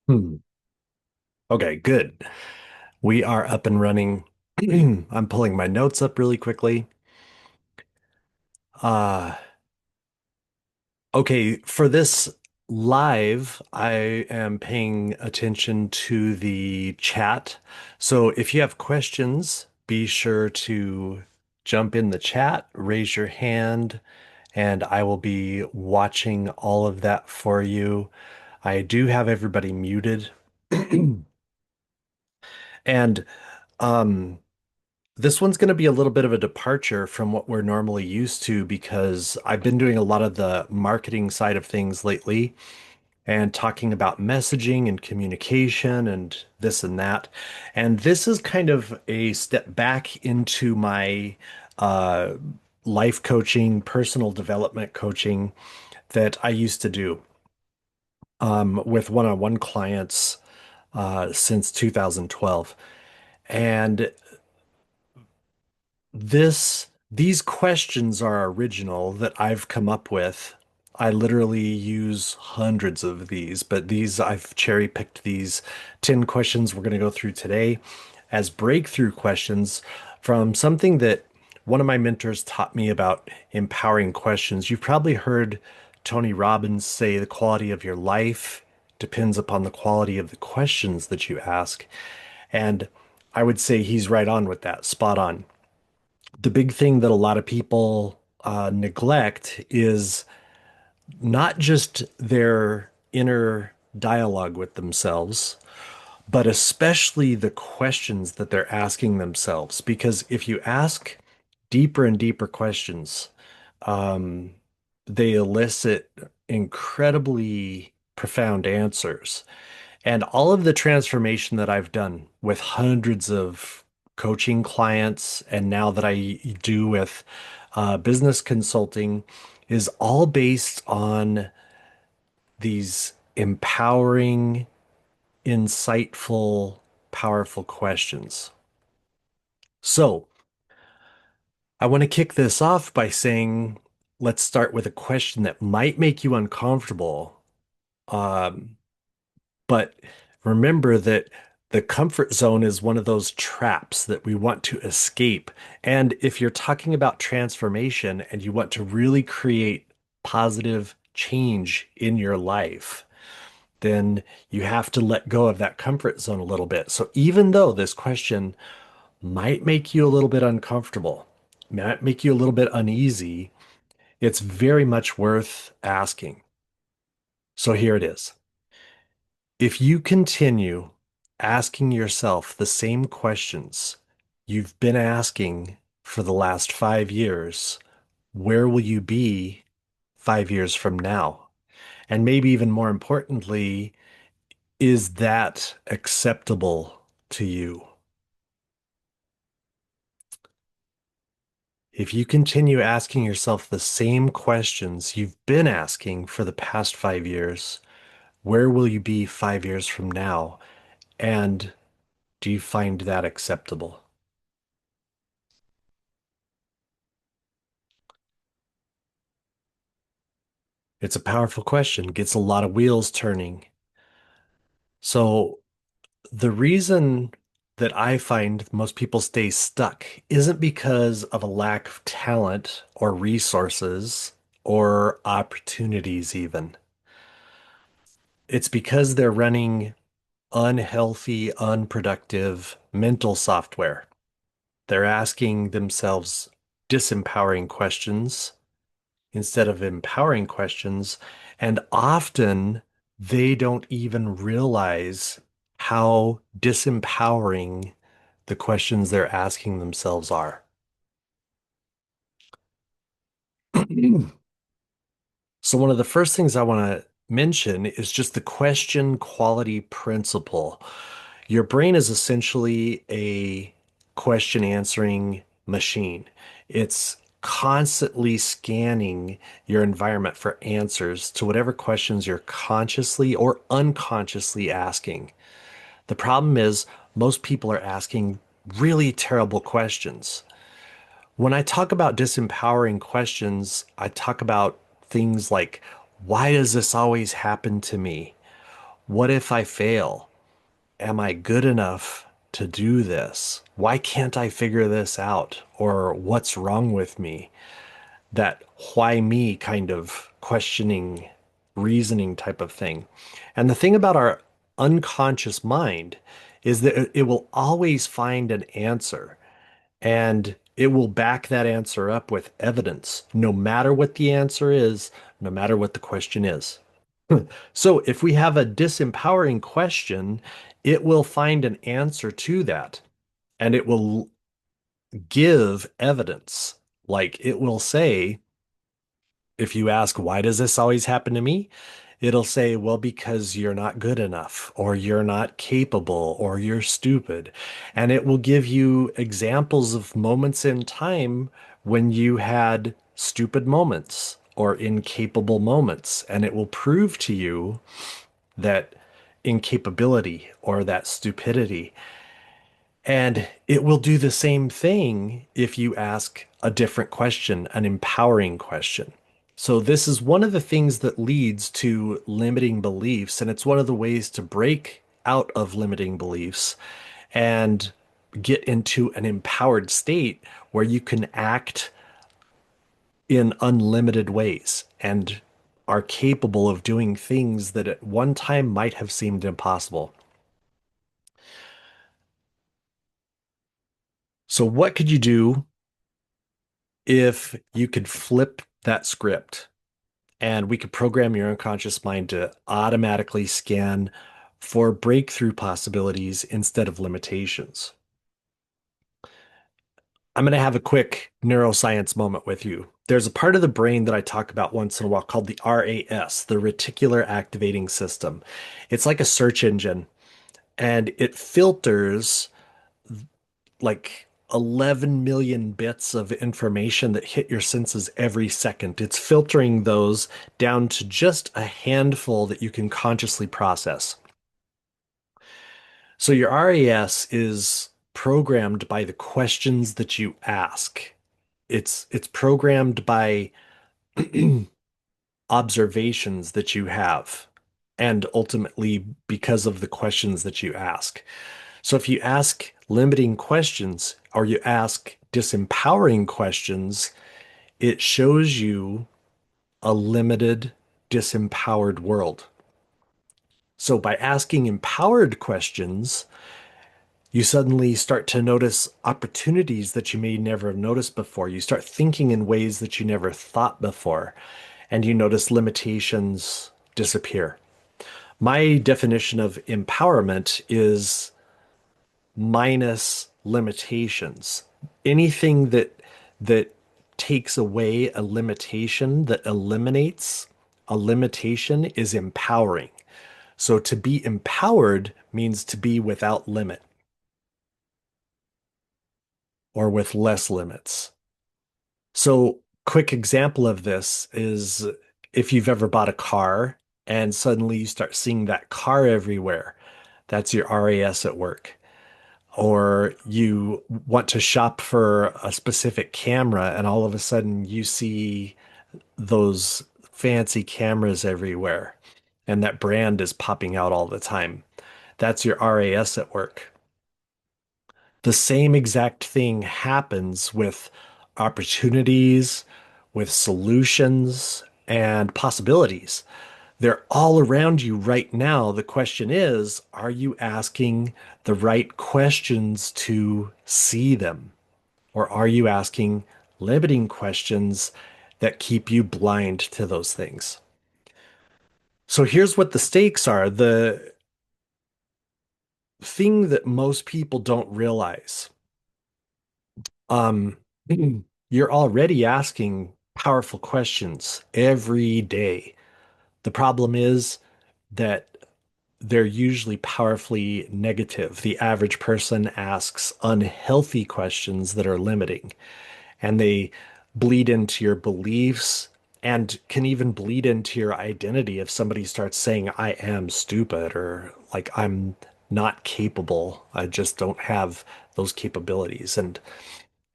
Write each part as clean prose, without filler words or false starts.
Hmm. Okay, good. We are up and running. I'm pulling my notes up really quickly. Uh, okay, for this live, I am paying attention to the chat. So if you have questions, be sure to jump in the chat, raise your hand, and I will be watching all of that for you. I do have everybody muted. And um this one's going to be a little bit of a departure from what we're normally used to because I've been doing a lot of the marketing side of things lately and talking about messaging and communication and this and that. And this is kind of a step back into my uh, life coaching, personal development coaching that I used to do with one-on-one clients since 2012. And these questions are original that I've come up with. I literally use hundreds of these, but these I've cherry picked these 10 questions we're going to go through today as breakthrough questions from something that one of my mentors taught me about empowering questions. You've probably heard Tony Robbins say the quality of your life depends upon the quality of the questions that you ask. And I would say he's right on with that, spot on. The big thing that a lot of people neglect is not just their inner dialogue with themselves, but especially the questions that they're asking themselves. Because if you ask deeper and deeper questions, um, they elicit incredibly profound answers. And all of the transformation that I've done with hundreds of coaching clients, and now that I do with business consulting, is all based on these empowering, insightful, powerful questions. So I want to kick this off by saying, let's start with a question that might make you uncomfortable. Um, But remember that the comfort zone is one of those traps that we want to escape. And if you're talking about transformation and you want to really create positive change in your life, then you have to let go of that comfort zone a little bit. So even though this question might make you a little bit uncomfortable, might make you a little bit uneasy, it's very much worth asking. So here it is. If you continue asking yourself the same questions you've been asking for the last 5 years, where will you be 5 years from now? And maybe even more importantly, is that acceptable to you? If you continue asking yourself the same questions you've been asking for the past 5 years, where will you be 5 years from now? And do you find that acceptable? It's a powerful question, gets a lot of wheels turning. So, the reason that I find most people stay stuck isn't because of a lack of talent or resources or opportunities, even. It's because they're running unhealthy, unproductive mental software. They're asking themselves disempowering questions instead of empowering questions. And often they don't even realize how disempowering the questions they're asking themselves are. So, one of the first things I want to mention is just the question quality principle. Your brain is essentially a question answering machine. It's constantly scanning your environment for answers to whatever questions you're consciously or unconsciously asking. The problem is, most people are asking really terrible questions. When I talk about disempowering questions, I talk about things like, why does this always happen to me? What if I fail? Am I good enough to do this? Why can't I figure this out? Or what's wrong with me? That why me kind of questioning, reasoning type of thing. And the thing about our unconscious mind is that it will always find an answer and it will back that answer up with evidence, no matter what the answer is, no matter what the question is. So if we have a disempowering question, it will find an answer to that and it will give evidence. Like it will say, if you ask, why does this always happen to me? It'll say, well, because you're not good enough, or you're not capable, or you're stupid. And it will give you examples of moments in time when you had stupid moments or incapable moments. And it will prove to you that incapability or that stupidity. And it will do the same thing if you ask a different question, an empowering question. So, this is one of the things that leads to limiting beliefs, and it's one of the ways to break out of limiting beliefs and get into an empowered state where you can act in unlimited ways and are capable of doing things that at one time might have seemed impossible. So, what could you do if you could flip that script and we could program your unconscious mind to automatically scan for breakthrough possibilities instead of limitations? I'm going to have a quick neuroscience moment with you. There's a part of the brain that I talk about once in a while called the RAS, the reticular activating system. It's like a search engine and it filters like 11 million bits of information that hit your senses every second. It's filtering those down to just a handful that you can consciously process. So your RAS is programmed by the questions that you ask. It's programmed by observations that you have and ultimately because of the questions that you ask. So if you ask limiting questions or you ask disempowering questions, it shows you a limited, disempowered world. So by asking empowered questions, you suddenly start to notice opportunities that you may never have noticed before. You start thinking in ways that you never thought before, and you notice limitations disappear. My definition of empowerment is minus limitations. Anything that takes away a limitation, that eliminates a limitation is empowering. So to be empowered means to be without limit or with less limits. So quick example of this is if you've ever bought a car and suddenly you start seeing that car everywhere, that's your RAS at work. Or you want to shop for a specific camera and all of a sudden you see those fancy cameras everywhere and that brand is popping out all the time. That's your RAS at work. The same exact thing happens with opportunities, with solutions, and possibilities. They're all around you right now. The question is, are you asking the right questions to see them? Or are you asking limiting questions that keep you blind to those things? So here's what the stakes are. The thing that most people don't realize, um, you're already asking powerful questions every day. The problem is that they're usually powerfully negative. The average person asks unhealthy questions that are limiting, and they bleed into your beliefs and can even bleed into your identity if somebody starts saying, I am stupid, or like, I'm not capable. I just don't have those capabilities. And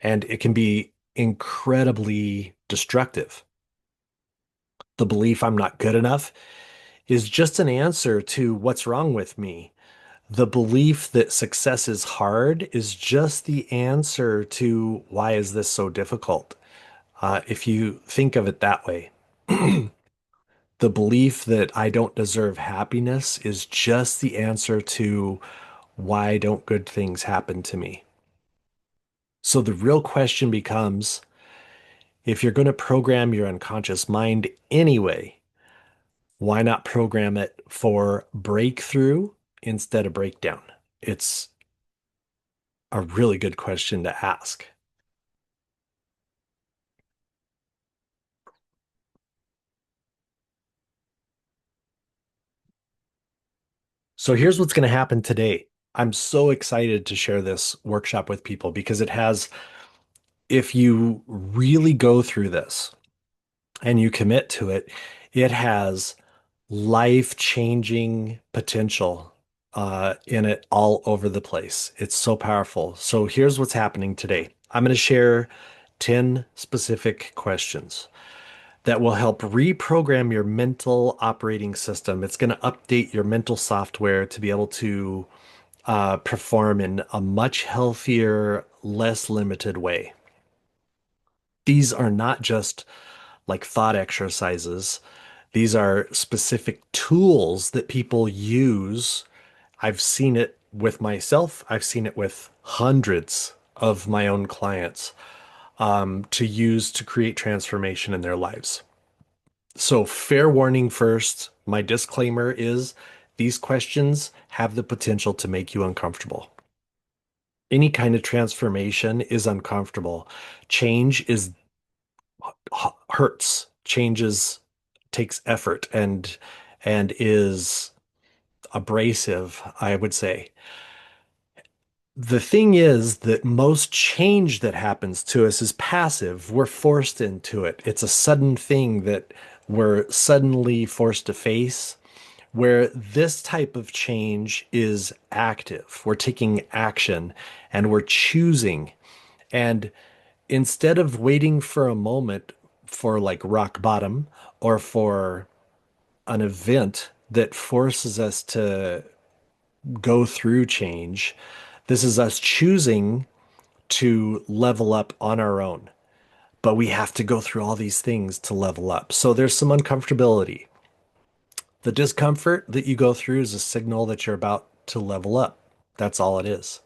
it can be incredibly destructive. The belief I'm not good enough is just an answer to what's wrong with me. The belief that success is hard is just the answer to why is this so difficult? If you think of it that way, the belief that I don't deserve happiness is just the answer to why don't good things happen to me? So the real question becomes, if you're going to program your unconscious mind anyway, why not program it for breakthrough instead of breakdown? It's a really good question to ask. So here's what's going to happen today. I'm so excited to share this workshop with people because it has, if you really go through this and you commit to it, it has life-changing potential in it all over the place. It's so powerful. So here's what's happening today. I'm going to share 10 specific questions that will help reprogram your mental operating system. It's going to update your mental software to be able to perform in a much healthier, less limited way. These are not just like thought exercises. These are specific tools that people use. I've seen it with myself. I've seen it with hundreds of my own clients to use to create transformation in their lives. So, fair warning first, my disclaimer is these questions have the potential to make you uncomfortable. Any kind of transformation is uncomfortable. Change is hurts. Changes takes effort and is abrasive, I would say. The thing is that most change that happens to us is passive. We're forced into it. It's a sudden thing that we're suddenly forced to face, where this type of change is active. We're taking action and we're choosing. And instead of waiting for a moment for like rock bottom or for an event that forces us to go through change, this is us choosing to level up on our own. But we have to go through all these things to level up. So there's some uncomfortability. The discomfort that you go through is a signal that you're about to level up. That's all it is.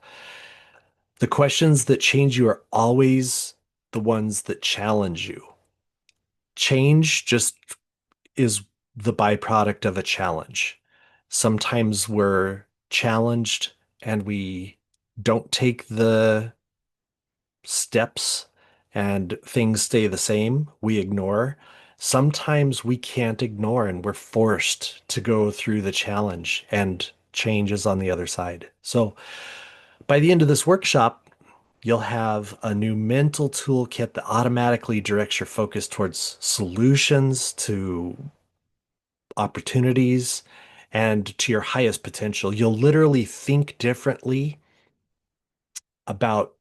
The questions that change you are always the ones that challenge you. Change just is the byproduct of a challenge. Sometimes we're challenged and we don't take the steps and things stay the same. We ignore. Sometimes we can't ignore and we're forced to go through the challenge and change is on the other side. So by the end of this workshop, you'll have a new mental toolkit that automatically directs your focus towards solutions to opportunities and to your highest potential. You'll literally think differently about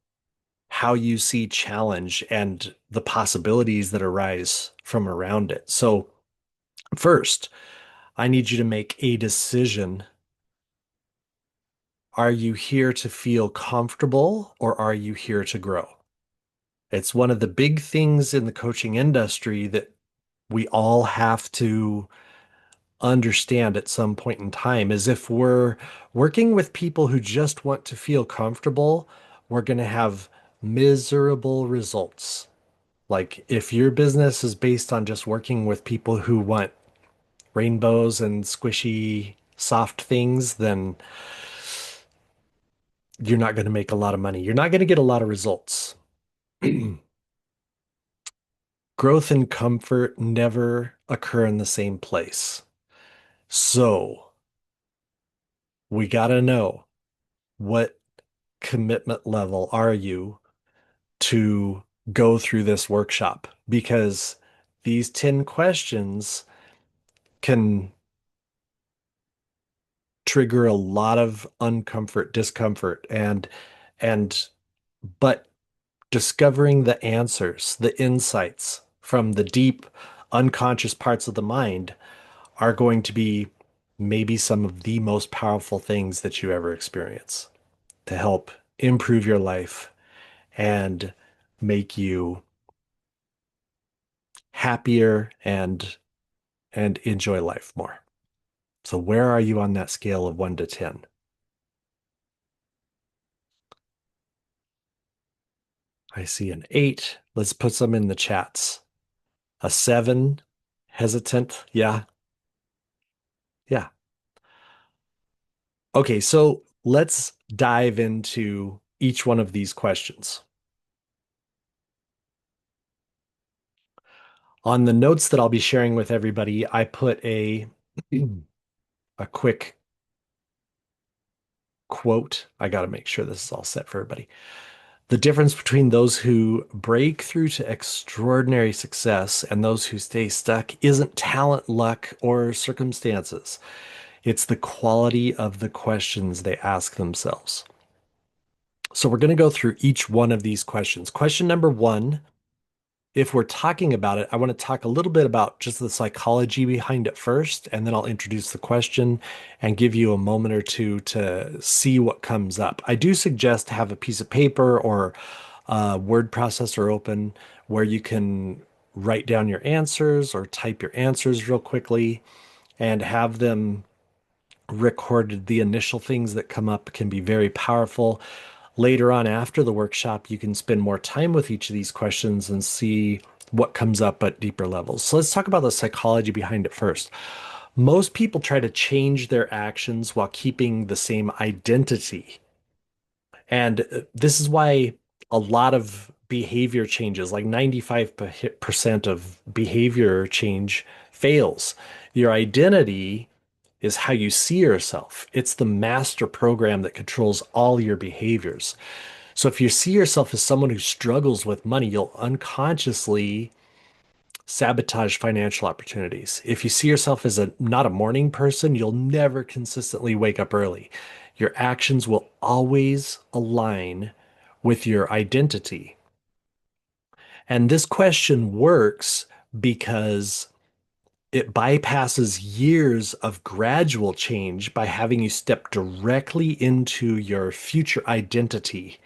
how you see challenge and the possibilities that arise from around it. So, first, I need you to make a decision. Are you here to feel comfortable or are you here to grow? It's one of the big things in the coaching industry that we all have to understand at some point in time is if we're working with people who just want to feel comfortable, we're going to have miserable results. Like if your business is based on just working with people who want rainbows and squishy, soft things, then you're not going to make a lot of money. You're not going to get a lot of results. Growth and comfort never occur in the same place. So we got to know what commitment level are you to go through this workshop because these 10 questions can trigger a lot of uncomfort, discomfort, and but discovering the answers, the insights from the deep unconscious parts of the mind are going to be maybe some of the most powerful things that you ever experience to help improve your life and make you happier and enjoy life more. So where are you on that scale of 1 to 10? I see an 8. Let's put some in the chats. A 7, hesitant. Yeah. Yeah. Okay, so let's dive into each one of these questions. On the notes that I'll be sharing with everybody, I put a quick quote. I got to make sure this is all set for everybody. The difference between those who break through to extraordinary success and those who stay stuck isn't talent, luck, or circumstances. It's the quality of the questions they ask themselves. So we're going to go through each one of these questions. Question number one, if we're talking about it, I want to talk a little bit about just the psychology behind it first, and then I'll introduce the question and give you a moment or two to see what comes up. I do suggest to have a piece of paper or a word processor open where you can write down your answers or type your answers real quickly and have them recorded. The initial things that come up can be very powerful. Later on, after the workshop, you can spend more time with each of these questions and see what comes up at deeper levels. So let's talk about the psychology behind it first. Most people try to change their actions while keeping the same identity. And this is why a lot of behavior changes, like 95% of behavior change fails. Your identity is how you see yourself. It's the master program that controls all your behaviors. So if you see yourself as someone who struggles with money, you'll unconsciously sabotage financial opportunities. If you see yourself as a not a morning person, you'll never consistently wake up early. Your actions will always align with your identity. And this question works because it bypasses years of gradual change by having you step directly into your future identity.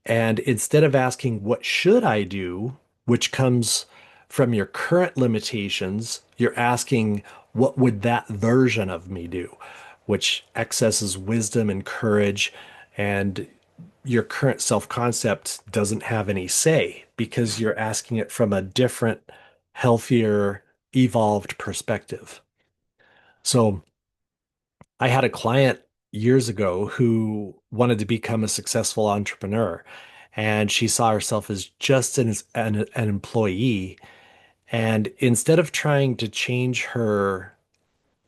And instead of asking, what should I do, which comes from your current limitations, you're asking, what would that version of me do, which accesses wisdom and courage. And your current self concept doesn't have any say because you're asking it from a different, healthier, evolved perspective. So I had a client years ago who wanted to become a successful entrepreneur, and she saw herself as just an employee. And instead of trying to change her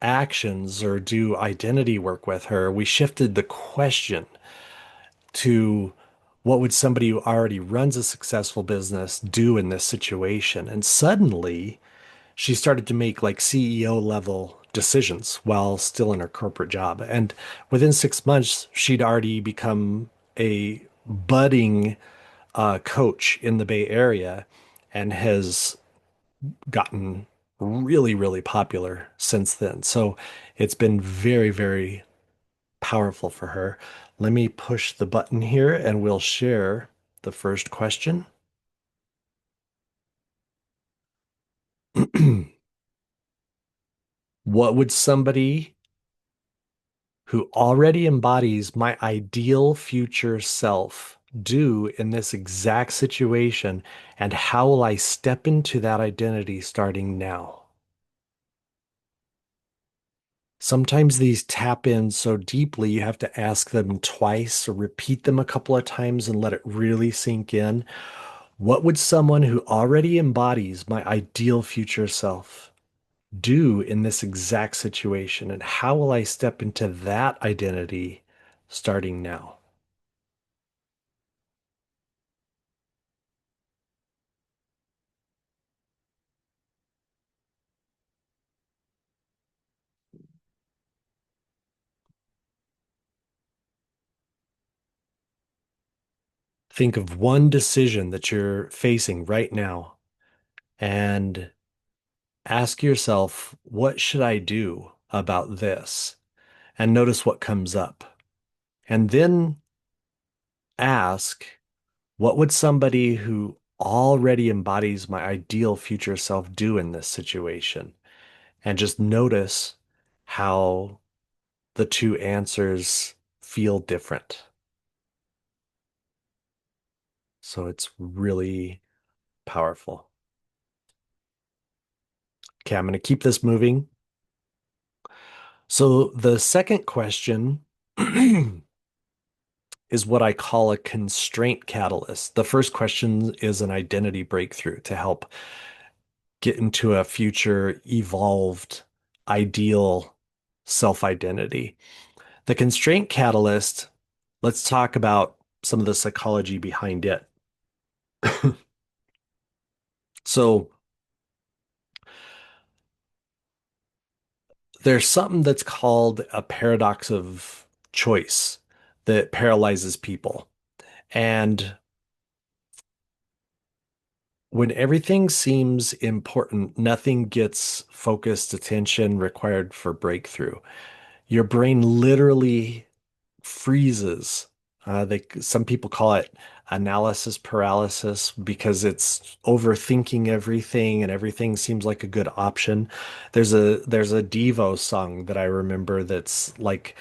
actions or do identity work with her, we shifted the question to what would somebody who already runs a successful business do in this situation? And suddenly, she started to make like CEO level decisions while still in her corporate job. And within 6 months, she'd already become a budding coach in the Bay Area and has gotten really, really popular since then. So it's been very, very powerful for her. Let me push the button here and we'll share the first question. What would somebody who already embodies my ideal future self do in this exact situation? And how will I step into that identity starting now? Sometimes these tap in so deeply, you have to ask them twice or repeat them a couple of times and let it really sink in. What would someone who already embodies my ideal future self do in this exact situation? And how will I step into that identity starting now? Think of one decision that you're facing right now and Ask yourself, what should I do about this? And notice what comes up. And then ask, what would somebody who already embodies my ideal future self do in this situation? And just notice how the two answers feel different. So it's really powerful. Okay, I'm going to keep this moving. So the second question is what I call a constraint catalyst. The first question is an identity breakthrough to help get into a future evolved, ideal self identity. The constraint catalyst, let's talk about some of the psychology behind it. So, there's something that's called a paradox of choice that paralyzes people. And when everything seems important, nothing gets focused attention required for breakthrough. Your brain literally freezes. Some people call it analysis paralysis because it's overthinking everything and everything seems like a good option. There's a Devo song that I remember that's like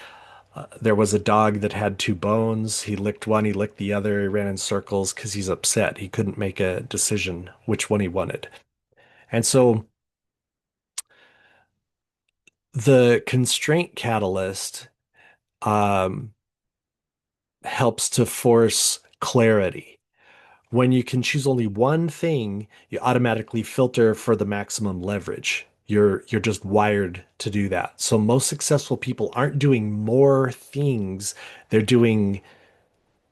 there was a dog that had two bones. He licked one, he licked the other, he ran in circles because he's upset. He couldn't make a decision which one he wanted. And so the constraint catalyst um, helps to force clarity. When you can choose only one thing, you automatically filter for the maximum leverage. You're just wired to do that. So most successful people aren't doing more things. They're doing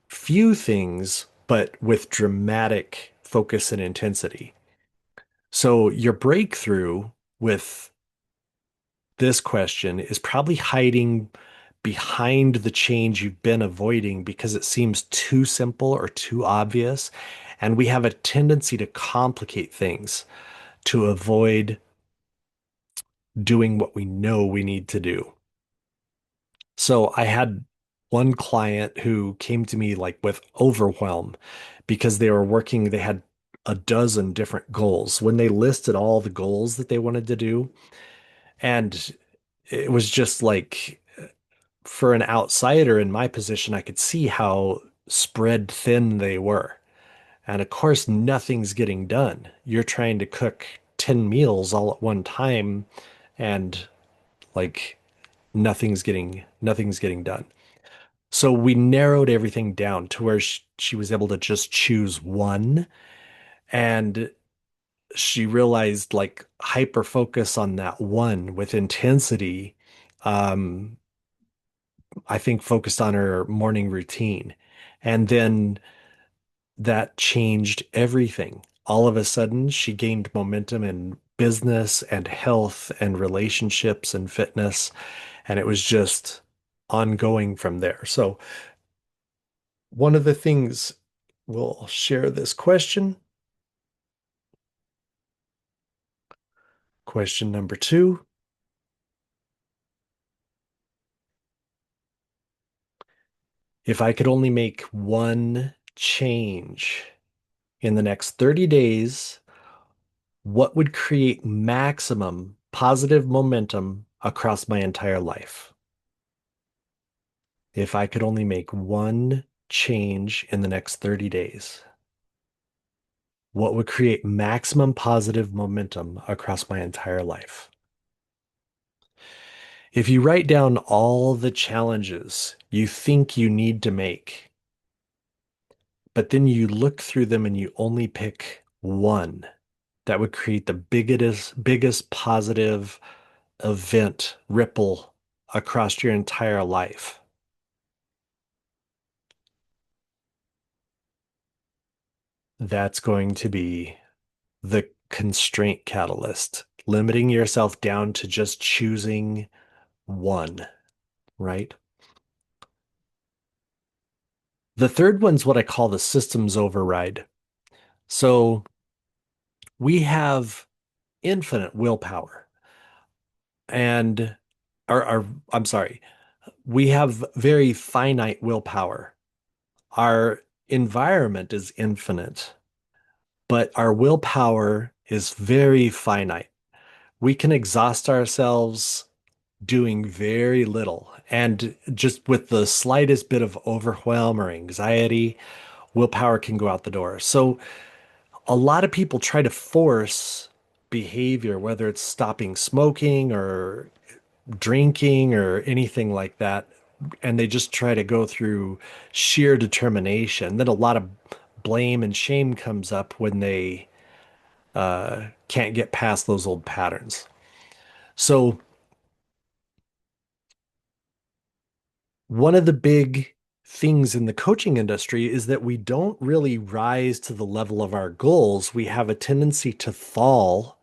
few things, but with dramatic focus and intensity. So your breakthrough with this question is probably hiding behind the change you've been avoiding because it seems too simple or too obvious. And we have a tendency to complicate things to avoid doing what we know we need to do. So I had one client who came to me like with overwhelm because they had a dozen different goals. When they listed all the goals that they wanted to do, and it was just like for an outsider in my position, I could see how spread thin they were. And of course, nothing's getting done. You're trying to cook 10 meals all at one time, and like nothing's getting done. So we narrowed everything down to where she was able to just choose one. And she realized like hyper focus on that one with intensity. Um, I think focused on her morning routine. And then that changed everything. All of a sudden, she gained momentum in business and health and relationships and fitness. And it was just ongoing from there. So, one of the things we'll share this question. Question number two. If I could only make one change in the next 30 days, what would create maximum positive momentum across my entire life? If I could only make one change in the next 30 days, what would create maximum positive momentum across my entire life? If you write down all the challenges you think you need to make, but then you look through them and you only pick one that would create the biggest positive event ripple across your entire life. That's going to be the constraint catalyst, limiting yourself down to just choosing one, right? The third one's what I call the systems override. So we have infinite willpower. And or I'm sorry, we have very finite willpower. Our environment is infinite, but our willpower is very finite. We can exhaust ourselves doing very little. And just with the slightest bit of overwhelm or anxiety, willpower can go out the door. So a lot of people try to force behavior, whether it's stopping smoking or drinking or anything like that. And they just try to go through sheer determination. Then a lot of blame and shame comes up when they can't get past those old patterns. So, one of the big things in the coaching industry is that we don't really rise to the level of our goals. We have a tendency to fall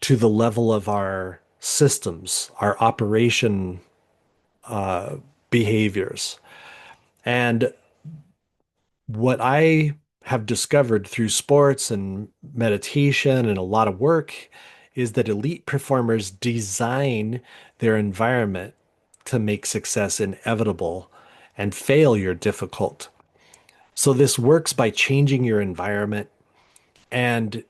to the level of our systems, our operation behaviors. And what I have discovered through sports and meditation and a lot of work is that elite performers design their environment to make success inevitable and failure difficult. So this works by changing your environment and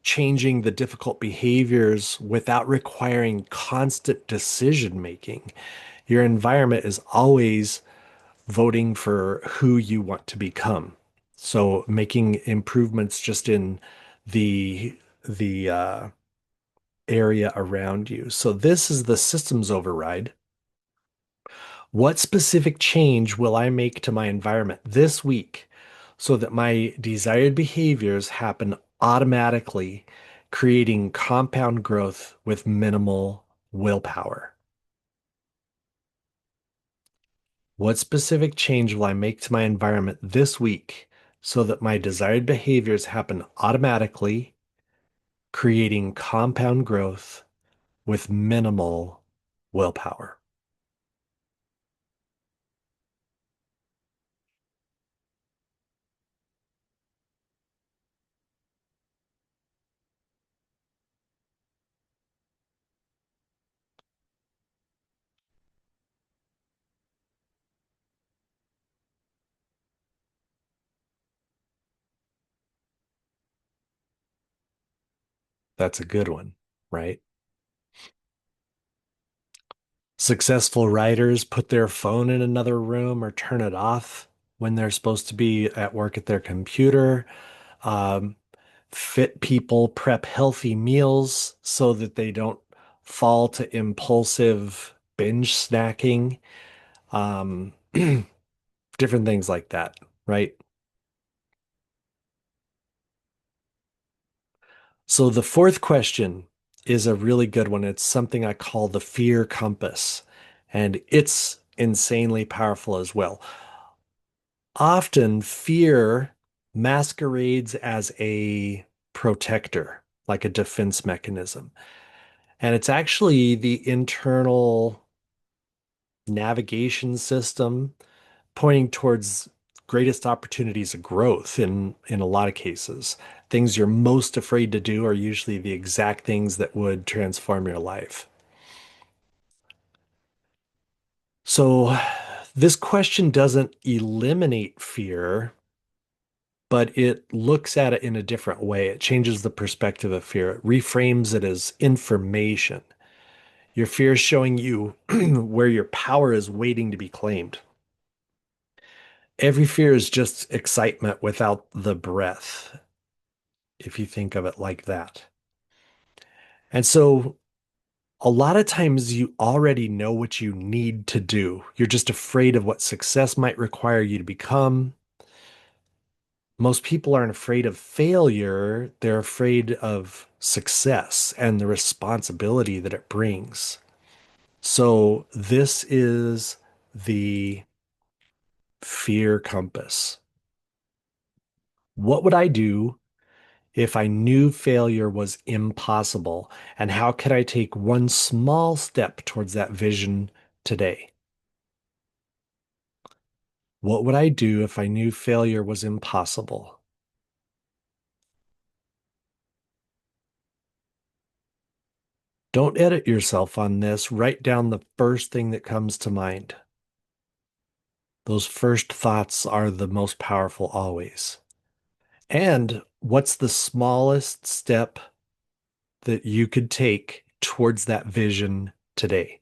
changing the difficult behaviors without requiring constant decision making. Your environment is always voting for who you want to become. So making improvements just in the area around you. So this is the systems override. What specific change will I make to my environment this week so that my desired behaviors happen automatically, creating compound growth with minimal willpower? What specific change will I make to my environment this week so that my desired behaviors happen automatically, creating compound growth with minimal willpower? That's a good one, right? Successful writers put their phone in another room or turn it off when they're supposed to be at work at their computer. Um, Fit people prep healthy meals so that they don't fall to impulsive binge snacking. Um, different things like that, right? So the fourth question is a really good one. It's something I call the fear compass, and it's insanely powerful as well. Often fear masquerades as a protector, like a defense mechanism. And it's actually the internal navigation system pointing towards greatest opportunities of growth in a lot of cases. Things you're most afraid to do are usually the exact things that would transform your life. So this question doesn't eliminate fear, but it looks at it in a different way. It changes the perspective of fear. It reframes it as information. Your fear is showing you where your power is waiting to be claimed. Every fear is just excitement without the breath, if you think of it like that. And so a lot of times you already know what you need to do. You're just afraid of what success might require you to become. Most people aren't afraid of failure, they're afraid of success and the responsibility that it brings. So, this is the fear compass. What would I do if I knew failure was impossible? And how could I take one small step towards that vision today? What would I do if I knew failure was impossible? Don't edit yourself on this. Write down the first thing that comes to mind. Those first thoughts are the most powerful always. And what's the smallest step that you could take towards that vision today?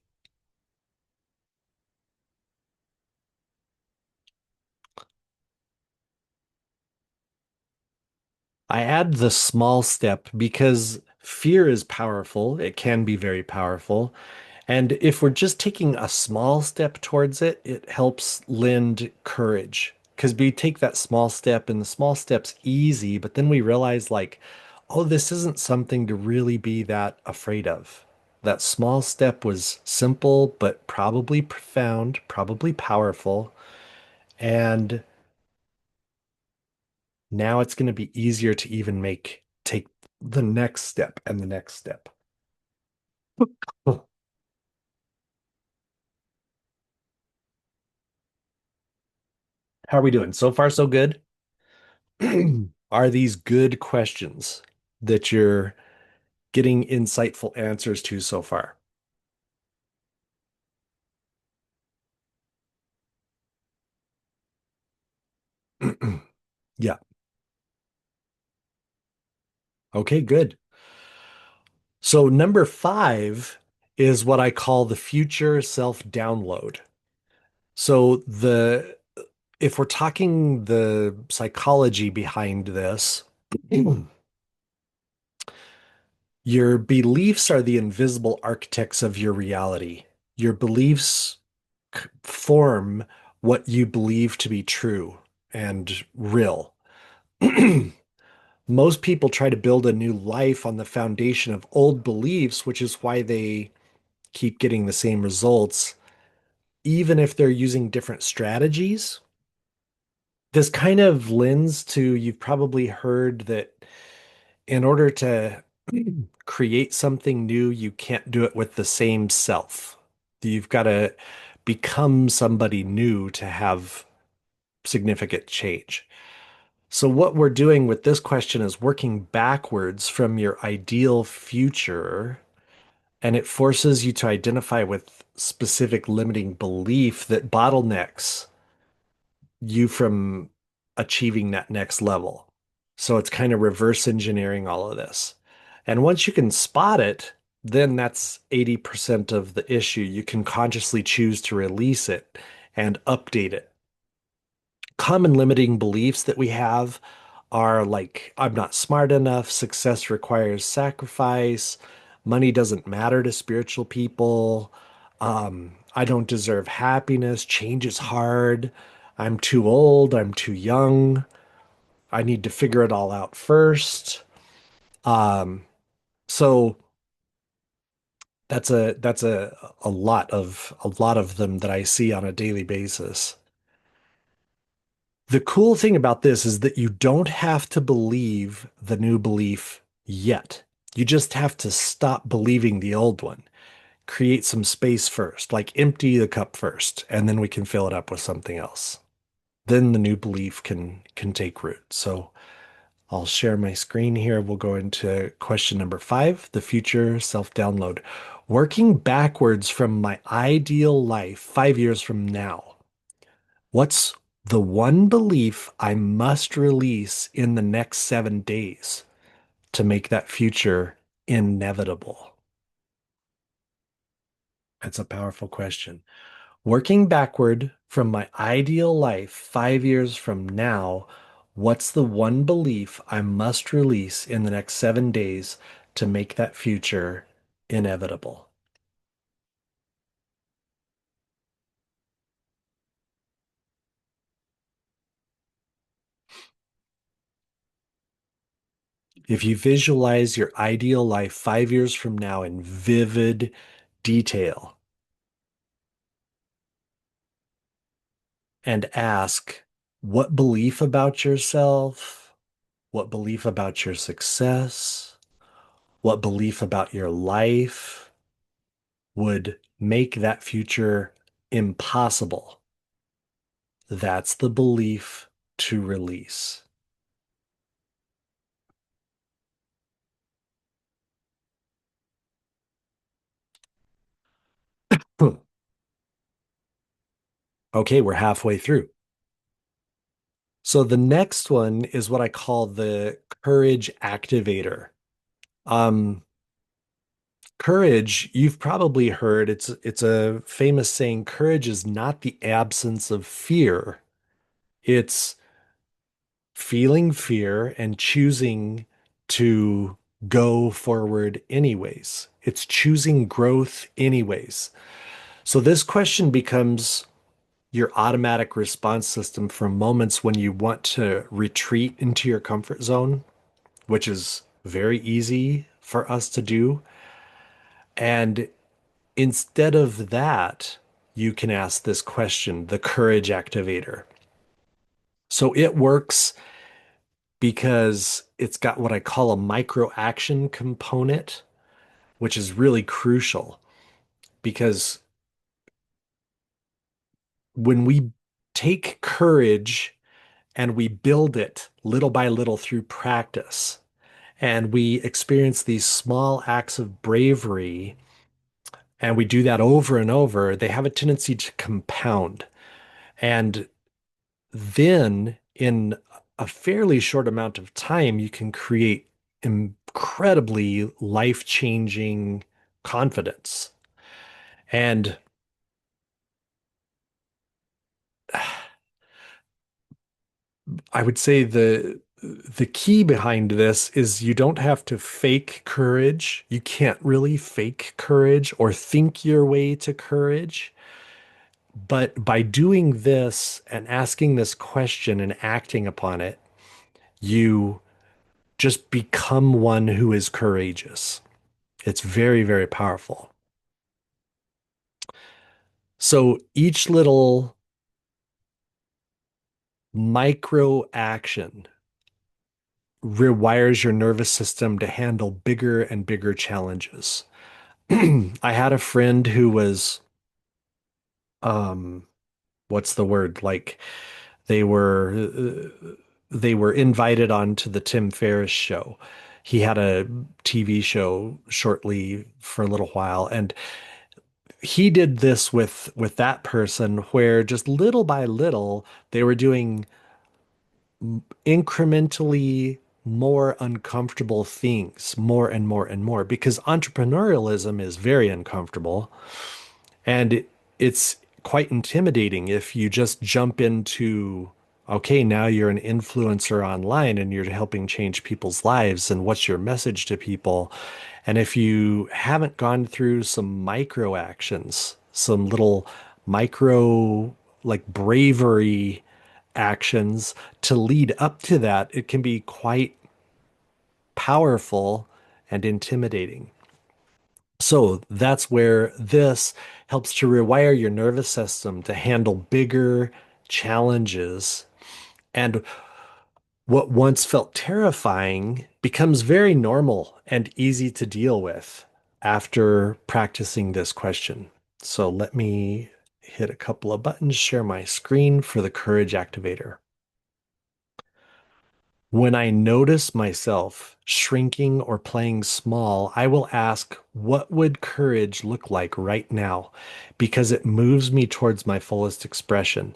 I add the small step because fear is powerful. It can be very powerful. And if we're just taking a small step towards it, it helps lend courage. Because we take that small step and the small step's easy, but then we realize, like, oh, this isn't something to really be that afraid of. That small step was simple, but probably profound, probably powerful. And now it's going to be easier to even take the next step and the next step. How are we doing? So far, so good? Are these good questions that you're getting insightful answers to so far? Yeah. Okay, good. So number five is what I call the future self-download. So the if we're talking the psychology behind this, your beliefs are the invisible architects of your reality. Your beliefs form what you believe to be true and real. Most people try to build a new life on the foundation of old beliefs, which is why they keep getting the same results, even if they're using different strategies. This kind of lends to you've probably heard that in order to create something new, you can't do it with the same self. You've got to become somebody new to have significant change. So, what we're doing with this question is working backwards from your ideal future, and it forces you to identify with specific limiting belief that bottlenecks you from achieving that next level. So, it's kind of reverse engineering all of this. And once you can spot it, then that's 80% of the issue. You can consciously choose to release it and update it. Common limiting beliefs that we have are like, I'm not smart enough, success requires sacrifice, money doesn't matter to spiritual people, I don't deserve happiness, change is hard, I'm too old, I'm too young, I need to figure it all out first. Um, so that's a lot of them that I see on a daily basis. The cool thing about this is that you don't have to believe the new belief yet. You just have to stop believing the old one. Create some space first, like empty the cup first, and then we can fill it up with something else. Then the new belief can take root. So I'll share my screen here. We'll go into question number five, the future self-download. Working backwards from my ideal life 5 years from now. What's the one belief I must release in the next 7 days to make that future inevitable? That's a powerful question. Working backward from my ideal life 5 years from now, what's the one belief I must release in the next 7 days to make that future inevitable? If you visualize your ideal life 5 years from now in vivid detail, and ask what belief about yourself, what belief about your success, what belief about your life would make that future impossible. That's the belief to release. Okay, we're halfway through. So the next one is what I call the courage activator. Um, Courage, you've probably heard it's a famous saying, courage is not the absence of fear. It's feeling fear and choosing to go forward anyways. It's choosing growth anyways. So this question becomes your automatic response system for moments when you want to retreat into your comfort zone, which is very easy for us to do. And instead of that, you can ask this question, the courage activator. So it works because it's got what I call a micro action component, which is really crucial because when we take courage and we build it little by little through practice, and we experience these small acts of bravery, and we do that over and over, they have a tendency to compound. And then in a fairly short amount of time, you can create incredibly life-changing confidence. And I would say the key behind this is you don't have to fake courage. You can't really fake courage or think your way to courage. But by doing this and asking this question and acting upon it, you just become one who is courageous. It's very, very powerful. So each little micro action rewires your nervous system to handle bigger and bigger challenges. I had a friend who was, um, what's the word? Like they were they were invited onto the Tim Ferriss show. He had a TV show shortly for a little while, and he did this with that person where just little by little they were doing incrementally more uncomfortable things more and more and more because entrepreneurialism is very uncomfortable and it's quite intimidating if you just jump into, okay, now you're an influencer online and you're helping change people's lives. And what's your message to people? And if you haven't gone through some micro actions, some little micro, like bravery actions to lead up to that, it can be quite powerful and intimidating. So that's where this helps to rewire your nervous system to handle bigger challenges. And what once felt terrifying becomes very normal and easy to deal with after practicing this question. So let me hit a couple of buttons, share my screen for the courage activator. When I notice myself shrinking or playing small, I will ask, what would courage look like right now? Because it moves me towards my fullest expression.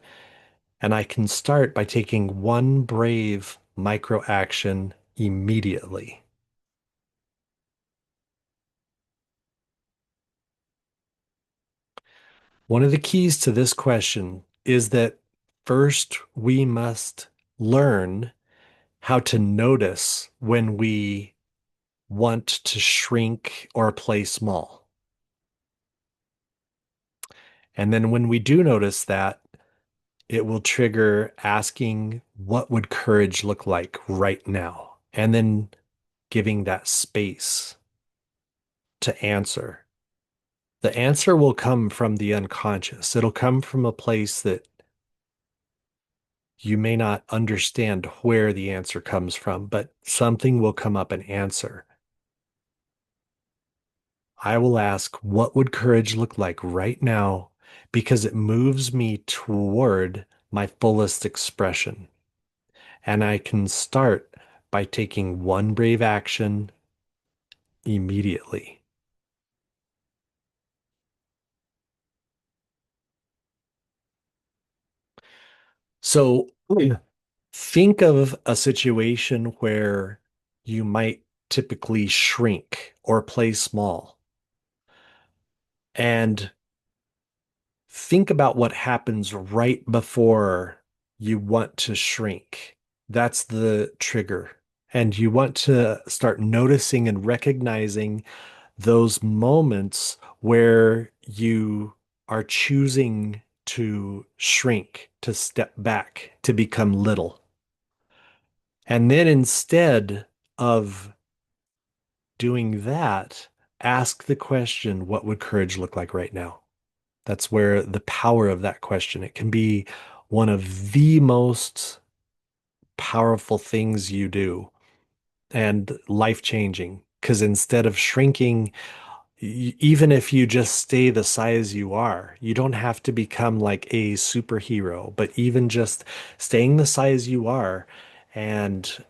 And I can start by taking one brave micro action immediately. One of the keys to this question is that first we must learn how to notice when we want to shrink or play small. And then when we do notice that, it will trigger asking, what would courage look like right now? And then giving that space to answer. The answer will come from the unconscious. It'll come from a place that you may not understand where the answer comes from, but something will come up and answer. I will ask, what would courage look like right now? Because it moves me toward my fullest expression. And I can start by taking one brave action immediately. So think of a situation where you might typically shrink or play small. And think about what happens right before you want to shrink. That's the trigger. And you want to start noticing and recognizing those moments where you are choosing to shrink, to step back, to become little. And then instead of doing that, ask the question, what would courage look like right now? That's where the power of that question, it can be one of the most powerful things you do and life changing. Because instead of shrinking, even if you just stay the size you are, you don't have to become like a superhero, but even just staying the size you are and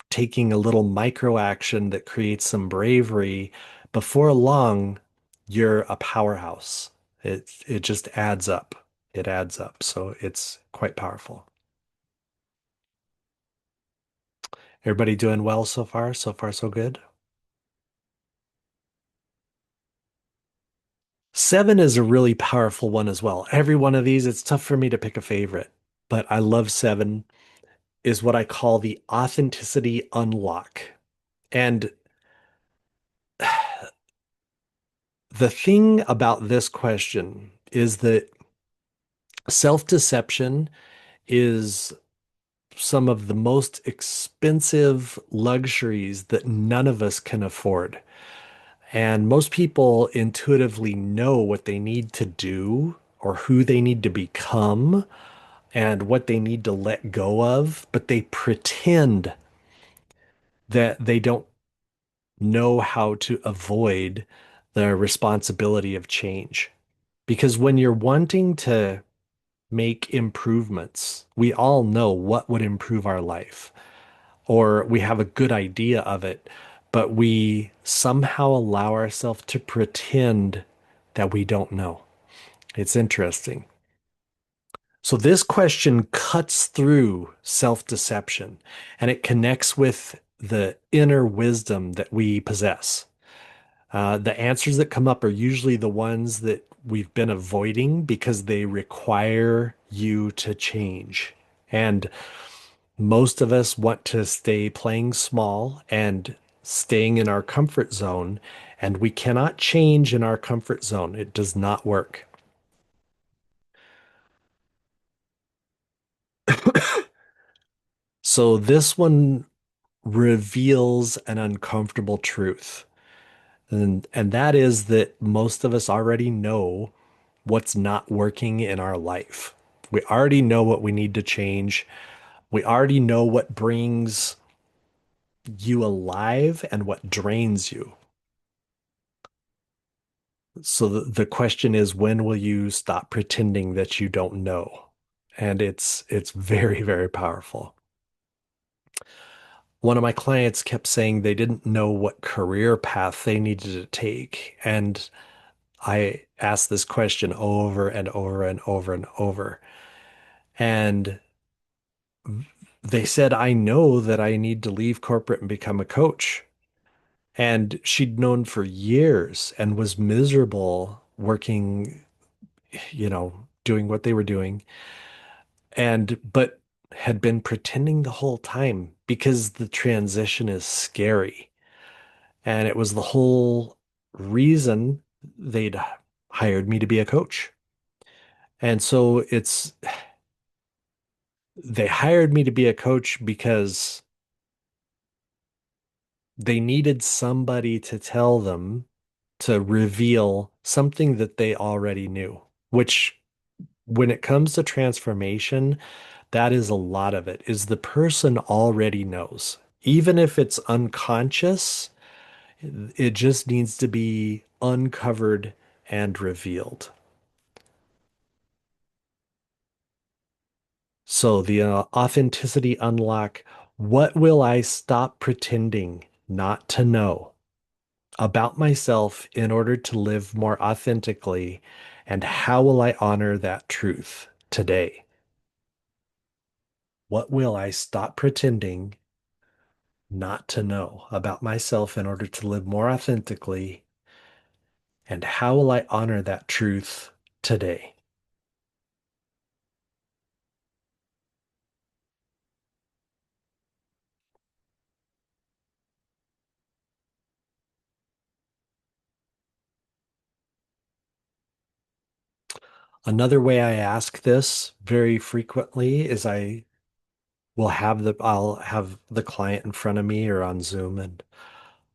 taking a little micro action that creates some bravery, before long, you're a powerhouse. It just adds up. It adds up. So it's quite powerful. Everybody doing well so far? So far, so good. Seven is a really powerful one as well. Every one of these, it's tough for me to pick a favorite, but I love seven is what I call the authenticity unlock. And the thing about this question is that self-deception is some of the most expensive luxuries that none of us can afford. And most people intuitively know what they need to do or who they need to become and what they need to let go of, but they pretend that they don't know how to avoid the responsibility of change. Because when you're wanting to make improvements, we all know what would improve our life, or we have a good idea of it, but we somehow allow ourselves to pretend that we don't know. It's interesting. So, this question cuts through self deception and it connects with the inner wisdom that we possess. The answers that come up are usually the ones that we've been avoiding because they require you to change. And most of us want to stay playing small and staying in our comfort zone, and we cannot change in our comfort zone. It does not work. So, this one reveals an uncomfortable truth. And that is that most of us already know what's not working in our life. We already know what we need to change. We already know what brings you alive and what drains you. So the question is, when will you stop pretending that you don't know? And it's very, very powerful. One of my clients kept saying they didn't know what career path they needed to take. And I asked this question over and over and over and over. And they said, I know that I need to leave corporate and become a coach. And she'd known for years and was miserable working, doing what they were doing. But had been pretending the whole time because the transition is scary. And it was the whole reason they'd hired me to be a coach. And so they hired me to be a coach because they needed somebody to tell them to reveal something that they already knew, which when it comes to transformation, that is a lot of it, is the person already knows. Even if it's unconscious, it just needs to be uncovered and revealed. So the authenticity unlock, what will I stop pretending not to know about myself in order to live more authentically? And how will I honor that truth today? What will I stop pretending not to know about myself in order to live more authentically? And how will I honor that truth today? Another way I ask this very frequently is I'll have the client in front of me or on Zoom, and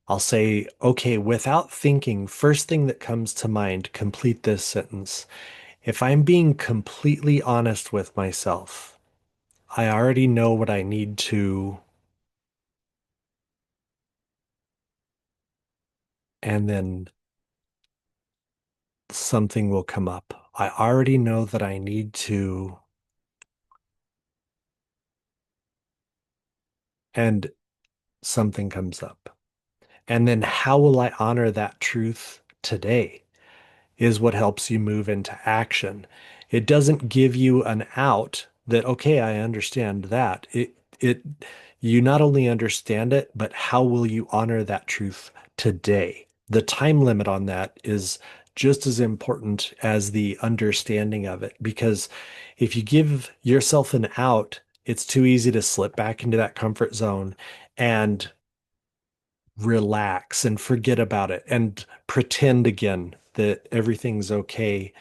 I'll say, okay, without thinking, first thing that comes to mind, complete this sentence. If I'm being completely honest with myself, I already know what I need to, and then something will come up. I already know that I need to, and something comes up. And then how will I honor that truth today is what helps you move into action. It doesn't give you an out that, okay, I understand that. It, you not only understand it, but how will you honor that truth today? The time limit on that is just as important as the understanding of it, because if you give yourself an out, it's too easy to slip back into that comfort zone and relax and forget about it and pretend again that everything's okay,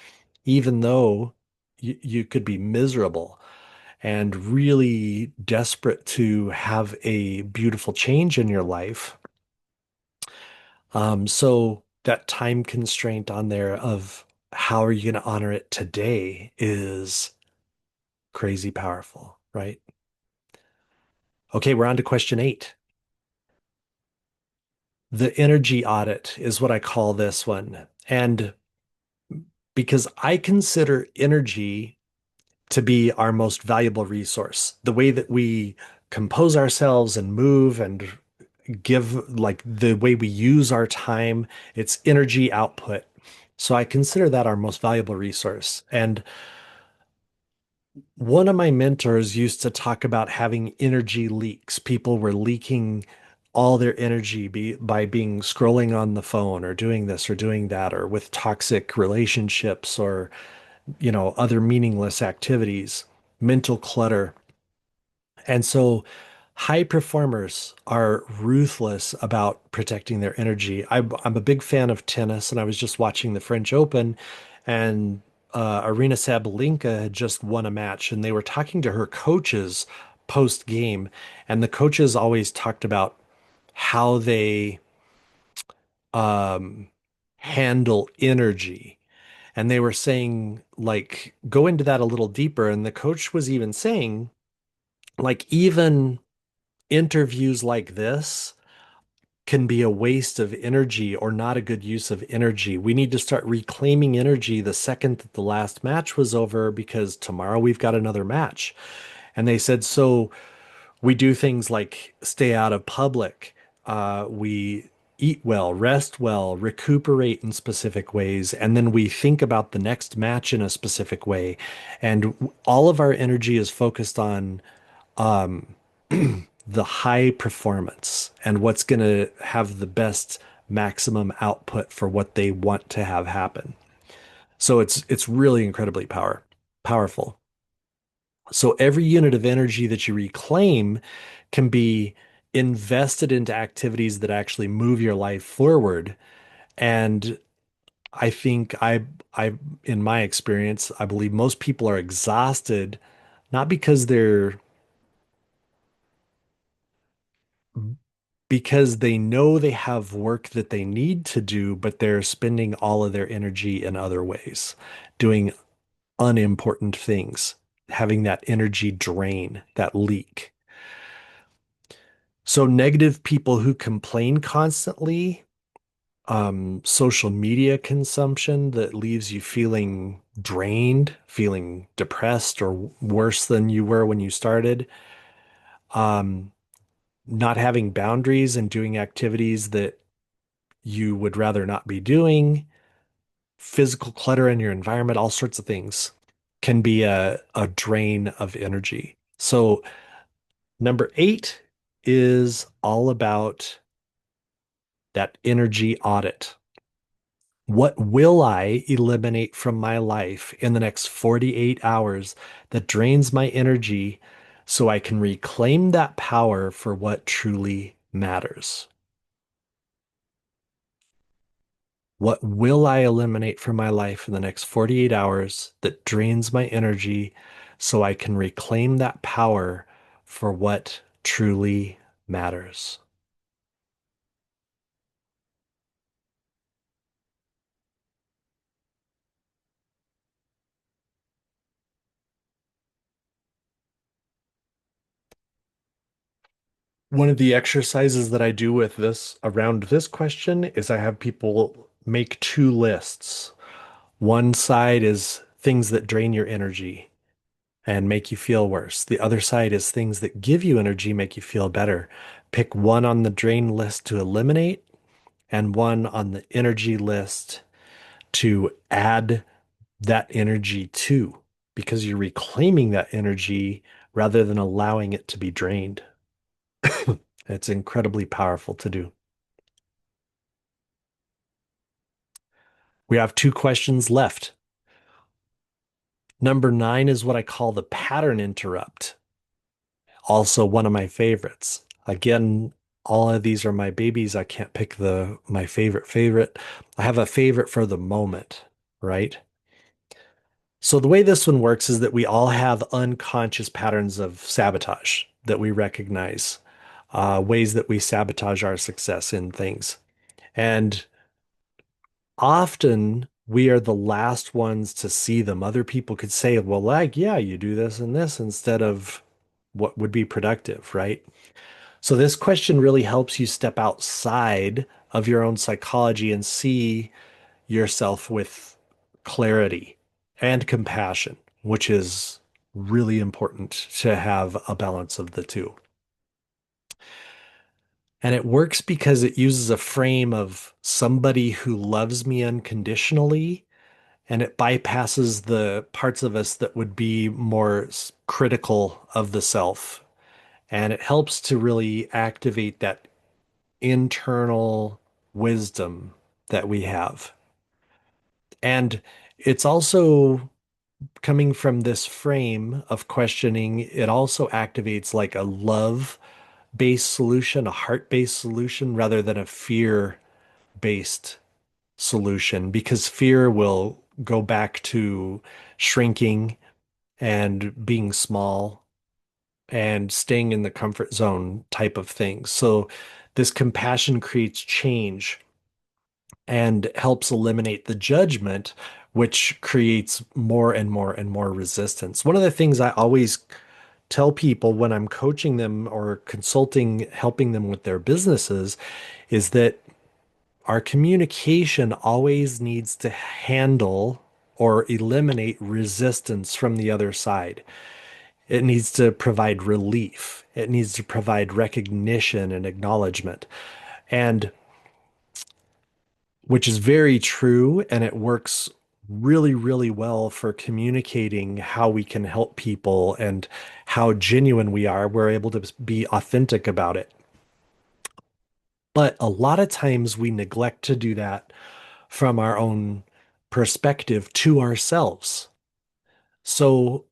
even though you could be miserable and really desperate to have a beautiful change in your life. So that time constraint on there of how are you going to honor it today is crazy powerful, right? Okay, we're on to question 8. The energy audit is what I call this one. And because I consider energy to be our most valuable resource. The way that we compose ourselves and move and give, like the way we use our time, it's energy output. So I consider that our most valuable resource. And one of my mentors used to talk about having energy leaks. People were leaking all their energy by being scrolling on the phone or doing this or doing that or with toxic relationships or other meaningless activities, mental clutter. And so high performers are ruthless about protecting their energy. I'm a big fan of tennis, and I was just watching the French Open, and Arina Sabalenka had just won a match, and they were talking to her coaches post game, and the coaches always talked about how they um, handle energy. And they were saying, like, go into that a little deeper. And the coach was even saying, like, even interviews like this can be a waste of energy or not a good use of energy. We need to start reclaiming energy the second that the last match was over because tomorrow we've got another match. And they said, so we do things like stay out of public. We eat well, rest well, recuperate in specific ways, and then we think about the next match in a specific way. And all of our energy is focused on the high performance and what's going to have the best maximum output for what they want to have happen. So it's really incredibly powerful. So every unit of energy that you reclaim can be invested into activities that actually move your life forward. And I think in my experience, I believe most people are exhausted, not because they know they have work that they need to do, but they're spending all of their energy in other ways, doing unimportant things, having that energy drain, that leak. So negative people who complain constantly, social media consumption that leaves you feeling drained, feeling depressed or worse than you were when you started, um, not having boundaries and doing activities that you would rather not be doing, physical clutter in your environment, all sorts of things can be a drain of energy. So number 8 is all about that energy audit. What will I eliminate from my life in the next 48 hours that drains my energy so I can reclaim that power for what truly matters? What will I eliminate from my life in the next 48 hours that drains my energy so I can reclaim that power for what truly matters? One of the exercises that I do with this around this question is I have people make two lists. One side is things that drain your energy and make you feel worse. The other side is things that give you energy, make you feel better. Pick one on the drain list to eliminate and one on the energy list to add that energy to, because you're reclaiming that energy rather than allowing it to be drained. It's incredibly powerful to do. We have two questions left. Number 9 is what I call the pattern interrupt. Also one of my favorites. Again, all of these are my babies. I can't pick the my favorite. I have a favorite for the moment, right? So the way this one works is that we all have unconscious patterns of sabotage that we recognize, ways that we sabotage our success in things. And often we are the last ones to see them. Other people could say, well, like, yeah, you do this and this instead of what would be productive, right? So this question really helps you step outside of your own psychology and see yourself with clarity and compassion, which is really important to have a balance of the two. And it works because it uses a frame of somebody who loves me unconditionally, and it bypasses the parts of us that would be more critical of the self. And it helps to really activate that internal wisdom that we have. And it's also coming from this frame of questioning, it also activates like a love-based solution, a heart-based solution, rather than a fear-based solution, because fear will go back to shrinking and being small and staying in the comfort zone type of thing. So this compassion creates change and helps eliminate the judgment, which creates more and more and more resistance. One of the things I always tell people when I'm coaching them or consulting, helping them with their businesses, is that our communication always needs to handle or eliminate resistance from the other side. It needs to provide relief. It needs to provide recognition and acknowledgement. And which is very true, and it works really, really well for communicating how we can help people and how genuine we are. We're able to be authentic about it. But a lot of times we neglect to do that from our own perspective to ourselves. So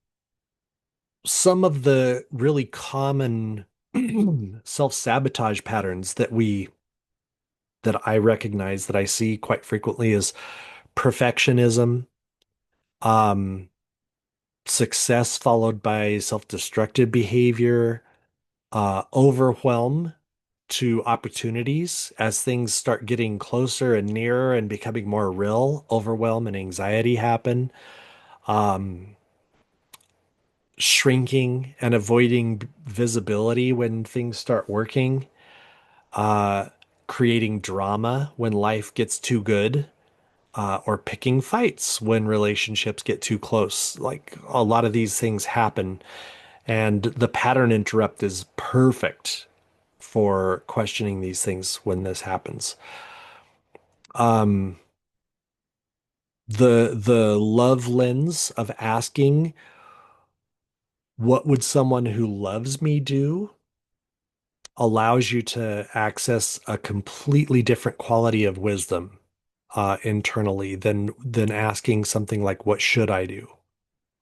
some of the really common self-sabotage patterns that I recognize that I see quite frequently is perfectionism, um, success followed by self-destructive behavior, overwhelm to opportunities as things start getting closer and nearer and becoming more real, overwhelm and anxiety happen, um, shrinking and avoiding visibility when things start working, uh, creating drama when life gets too good, or picking fights when relationships get too close. Like a lot of these things happen, and the pattern interrupt is perfect for questioning these things when this happens. Um, The love lens of asking, what would someone who loves me do, allows you to access a completely different quality of wisdom internally than asking something like, what should I do?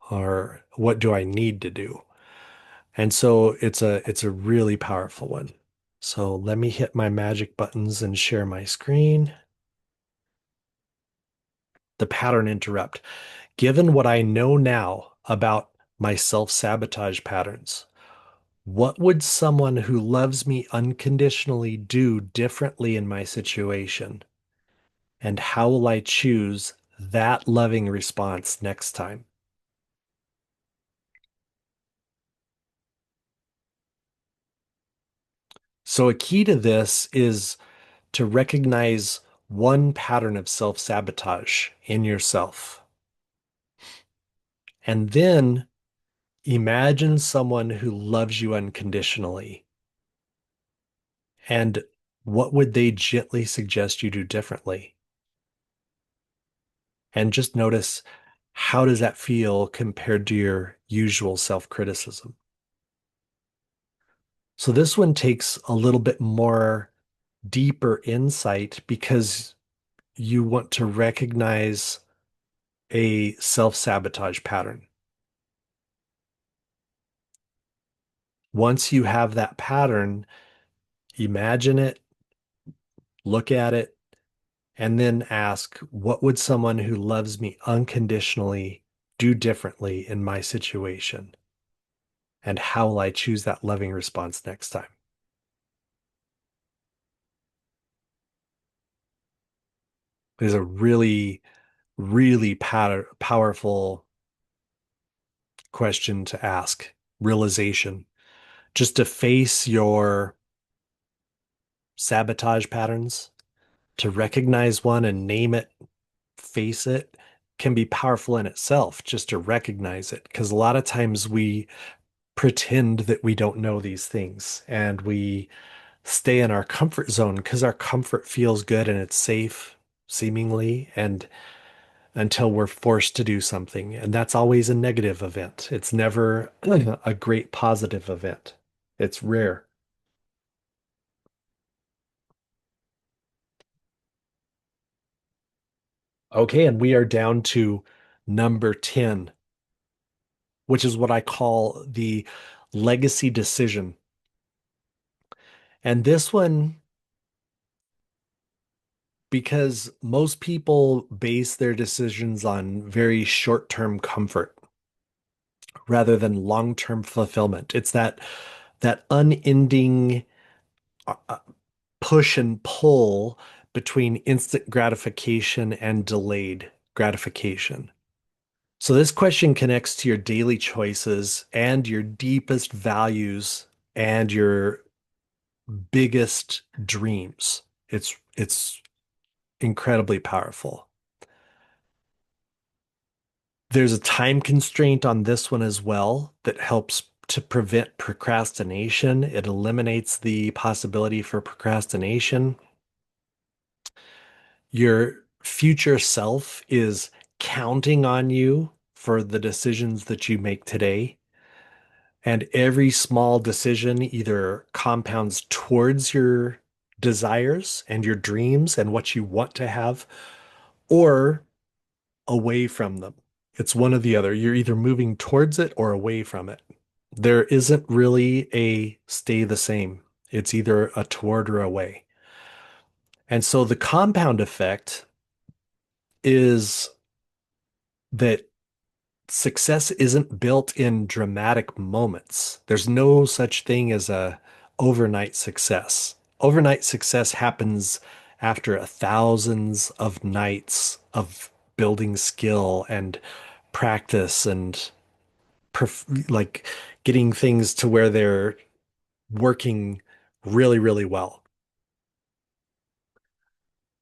Or what do I need to do? And so it's a really powerful one. So let me hit my magic buttons and share my screen. The pattern interrupt. Given what I know now about my self-sabotage patterns, what would someone who loves me unconditionally do differently in my situation? And how will I choose that loving response next time? So, a key to this is to recognize one pattern of self sabotage in yourself. And then imagine someone who loves you unconditionally. And what would they gently suggest you do differently? And just notice, how does that feel compared to your usual self criticism? So this one takes a little bit more deeper insight because you want to recognize a self-sabotage pattern. Once you have that pattern, imagine it, look at it, and then ask, what would someone who loves me unconditionally do differently in my situation? And how will I choose that loving response next time? It is a really, really powerful question to ask, realization, just to face your sabotage patterns, to recognize one and name it, face it, can be powerful in itself just to recognize it. Because a lot of times we pretend that we don't know these things and we stay in our comfort zone because our comfort feels good and it's safe, seemingly, and until we're forced to do something. And that's always a negative event. It's never a great positive event. It's rare. Okay, and we are down to number 10, which is what I call the legacy decision. And this one, because most people base their decisions on very short-term comfort rather than long-term fulfillment. It's that unending uh, push and pull between instant gratification and delayed gratification. So this question connects to your daily choices and your deepest values and your biggest dreams. It's incredibly powerful. There's a time constraint on this one as well that helps to prevent procrastination. It eliminates the possibility for procrastination. Your future self is counting on you for the decisions that you make today. And every small decision either compounds towards your desires and your dreams and what you want to have, or away from them. It's one or the other. You're either moving towards it or away from it. There isn't really a stay the same. It's either a toward or away. And so the compound effect is that success isn't built in dramatic moments. There's no such thing as a overnight success. Overnight success happens after thousands of nights of building skill and practice and like getting things to where they're working really, really well.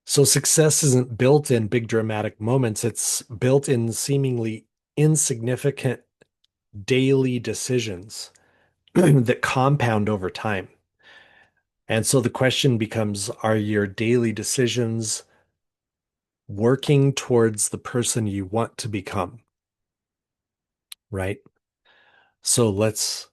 So success isn't built in big dramatic moments. It's built in seemingly insignificant daily decisions that compound over time. And so the question becomes, are your daily decisions working towards the person you want to become, right? So let's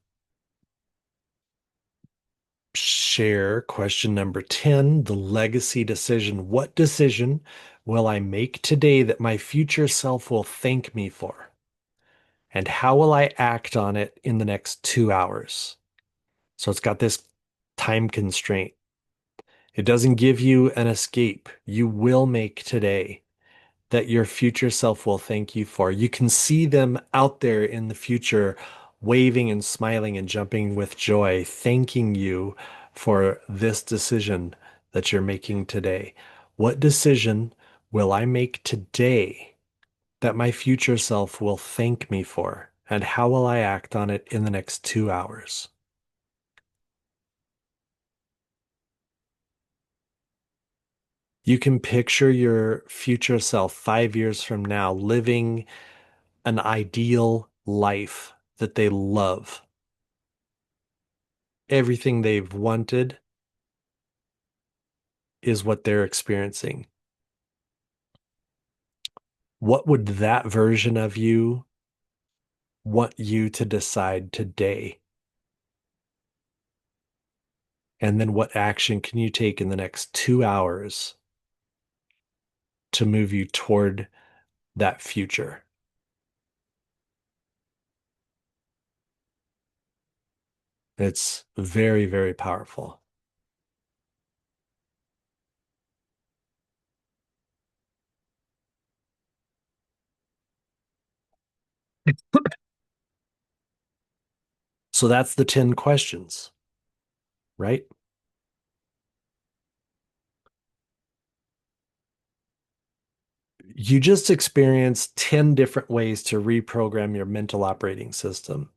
share question number 10, the legacy decision. What decision will I make today that my future self will thank me for? And how will I act on it in the next 2 hours? So it's got this time constraint. It doesn't give you an escape. You will make today that your future self will thank you for. You can see them out there in the future, waving and smiling and jumping with joy, thanking you for this decision that you're making today. What decision will I make today that my future self will thank me for? And how will I act on it in the next 2 hours? You can picture your future self 5 years from now living an ideal life that they love. Everything they've wanted is what they're experiencing. What would that version of you want you to decide today? And then what action can you take in the next 2 hours to move you toward that future? It's very, very powerful. So that's the 10 questions, right? You just experienced 10 different ways to reprogram your mental operating system.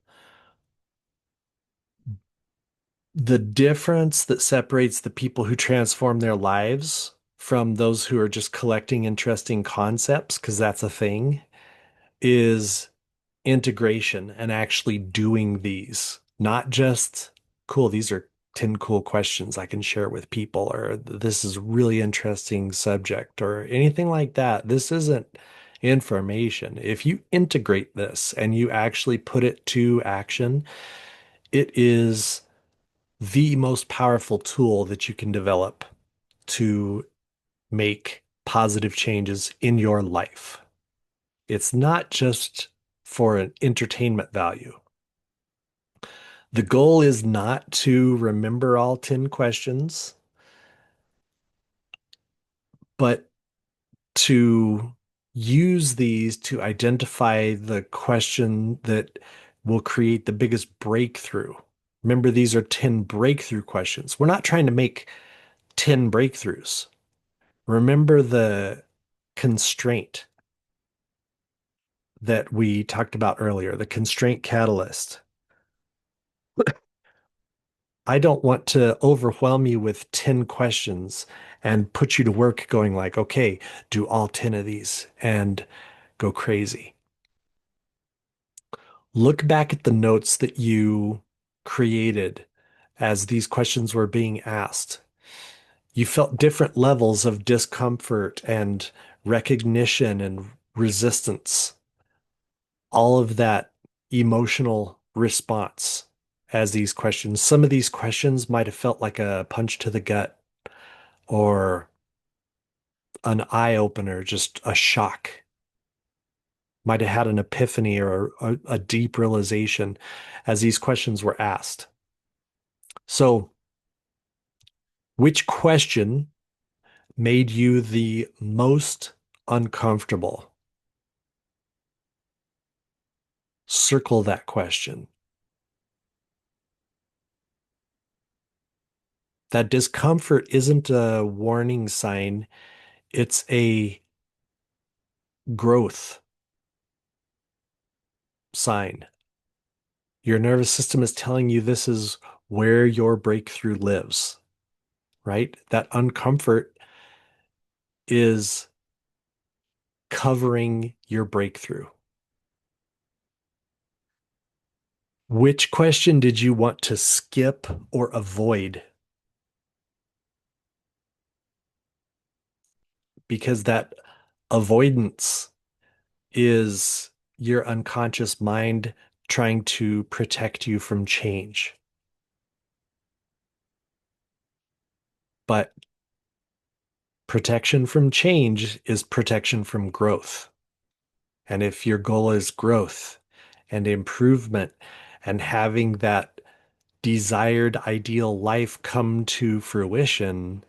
The difference that separates the people who transform their lives from those who are just collecting interesting concepts, because that's a thing, is integration and actually doing these, not just cool, these are 10 cool questions I can share with people, or this is a really interesting subject, or anything like that. This isn't information. If you integrate this and you actually put it to action, it is the most powerful tool that you can develop to make positive changes in your life. It's not just for an entertainment value. The goal is not to remember all 10 questions, but to use these to identify the question that will create the biggest breakthrough. Remember, these are 10 breakthrough questions. We're not trying to make 10 breakthroughs. Remember the constraint that we talked about earlier, the constraint catalyst. I don't want to overwhelm you with 10 questions and put you to work going like, okay, do all 10 of these and go crazy. Look back at the notes that you created as these questions were being asked. You felt different levels of discomfort and recognition and resistance, all of that emotional response as these questions. Some of these questions might have felt like a punch to the gut or an eye opener, just a shock. Might have had an epiphany or a deep realization as these questions were asked. So, which question made you the most uncomfortable? Circle that question. That discomfort isn't a warning sign, it's a growth sign. Your nervous system is telling you this is where your breakthrough lives, right? That uncomfort is covering your breakthrough. Which question did you want to skip or avoid? Because that Avoidance is your unconscious mind trying to protect you from change. But protection from change is protection from growth. And if your goal is growth and improvement and having that desired ideal life come to fruition,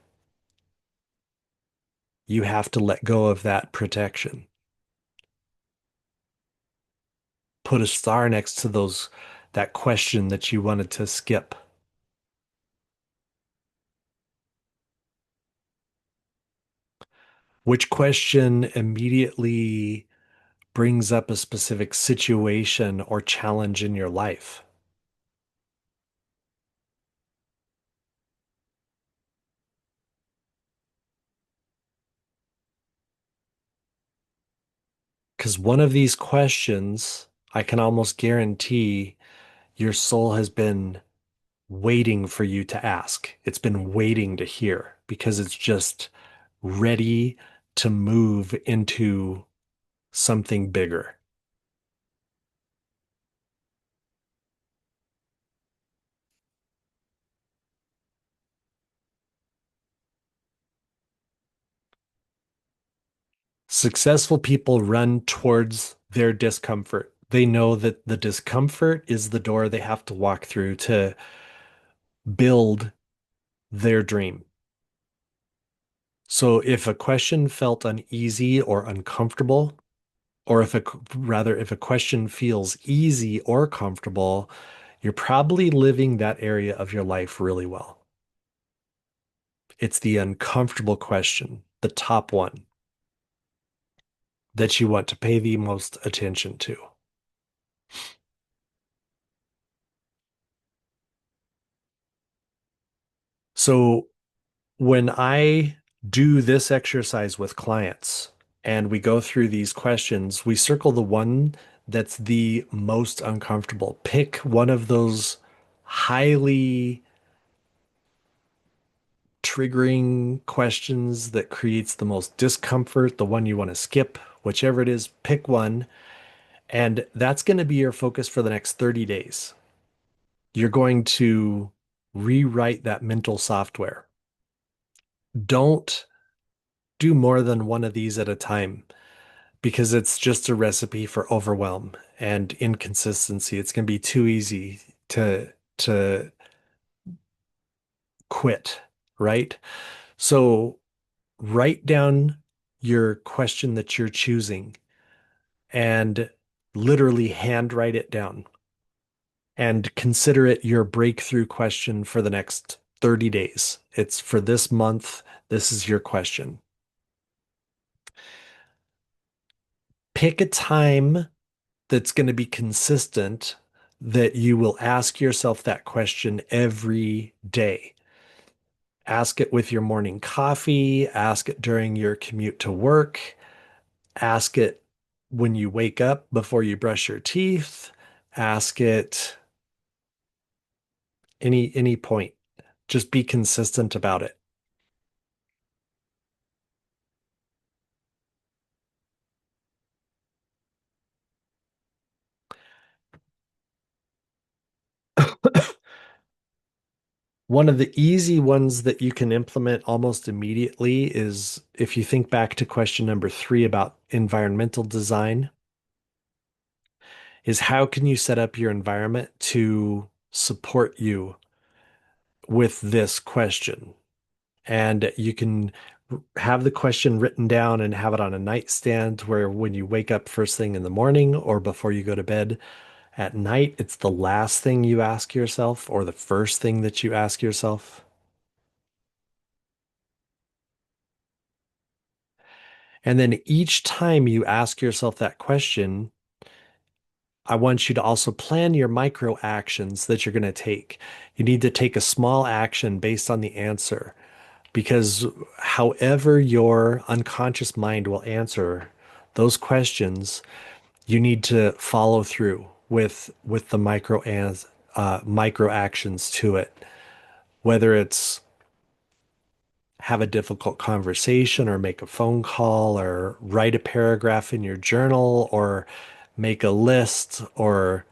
you have to let go of that protection. Put a star next to that question that you wanted to skip. Which question immediately brings up a specific situation or challenge in your life? Because one of these questions, I can almost guarantee your soul has been waiting for you to ask. It's been waiting to hear because it's just ready to move into something bigger. Successful people run towards their discomfort. They know that the discomfort is the door they have to walk through to build their dream. So if a question felt uneasy or uncomfortable, or if a question feels easy or comfortable, you're probably living that area of your life really well. It's the uncomfortable question, the top one that you want to pay the most attention to. So when I do this exercise with clients and we go through these questions, we circle the one that's the most uncomfortable. Pick one of those highly triggering questions that creates the most discomfort, the one you want to skip, whichever it is, pick one. And that's going to be your focus for the next 30 days. You're going to rewrite that mental software. Don't do more than one of these at a time because it's just a recipe for overwhelm and inconsistency. It's going to be too easy to quit, right? So write down your question that you're choosing and literally handwrite it down and consider it your breakthrough question for the next 30 days. It's for this month. This is your question. Pick a time that's going to be consistent that you will ask yourself that question every day. Ask it with your morning coffee, ask it during your commute to work, ask it when you wake up before you brush your teeth, ask it any point. Just be consistent about it. One of the easy ones that you can implement almost immediately is if you think back to question number 3 about environmental design, is how can you set up your environment to support you with this question? And you can have the question written down and have it on a nightstand where when you wake up first thing in the morning or before you go to bed at night, it's the last thing you ask yourself or the first thing that you ask yourself. And then each time you ask yourself that question, I want you to also plan your micro actions that you're going to take. You need to take a small action based on the answer because however your unconscious mind will answer those questions, you need to follow through with the micro actions to it. Whether it's have a difficult conversation or make a phone call or write a paragraph in your journal or make a list or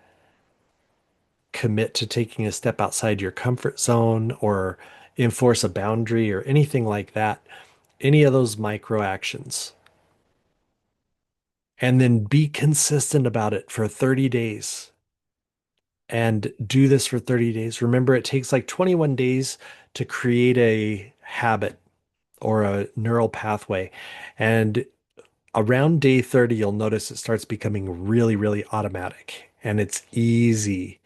commit to taking a step outside your comfort zone or enforce a boundary or anything like that, any of those micro actions. And then be consistent about it for 30 days and do this for 30 days. Remember, it takes like 21 days to create a habit or a neural pathway. And around day 30, you'll notice it starts becoming really, really automatic and it's easy.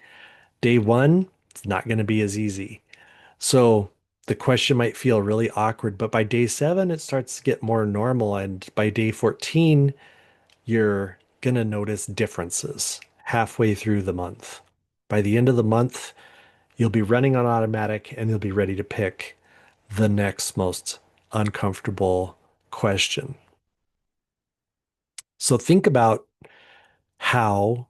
Day one, it's not going to be as easy. So the question might feel really awkward, but by day seven, it starts to get more normal. And by day 14, you're going to notice differences halfway through the month. By the end of the month, you'll be running on automatic and you'll be ready to pick the next most uncomfortable question. So think about how,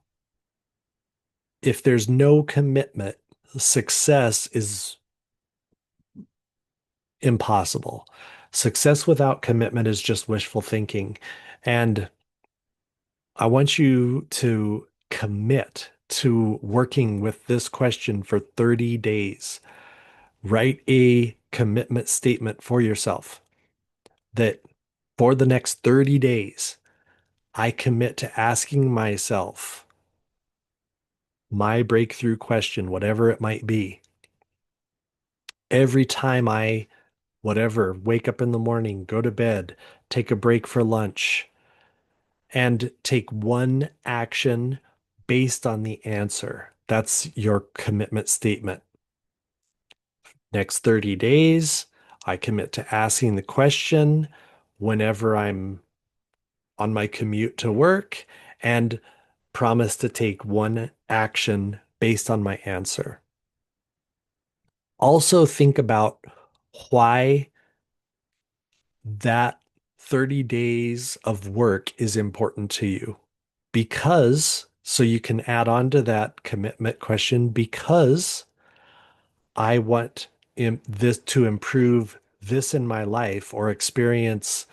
if there's no commitment, success is impossible. Success without commitment is just wishful thinking. And I want you to commit to working with this question for 30 days. Write a commitment statement for yourself that for the next 30 days, I commit to asking myself my breakthrough question, whatever it might be, every time I, whatever, wake up in the morning, go to bed, take a break for lunch, and take one action based on the answer. That's your commitment statement. Next 30 days, I commit to asking the question whenever I'm on my commute to work and promise to take one action based on my answer. Also, think about why that 30 days of work is important to you. Because, so you can add on to that commitment question, because I want this to improve this in my life or experience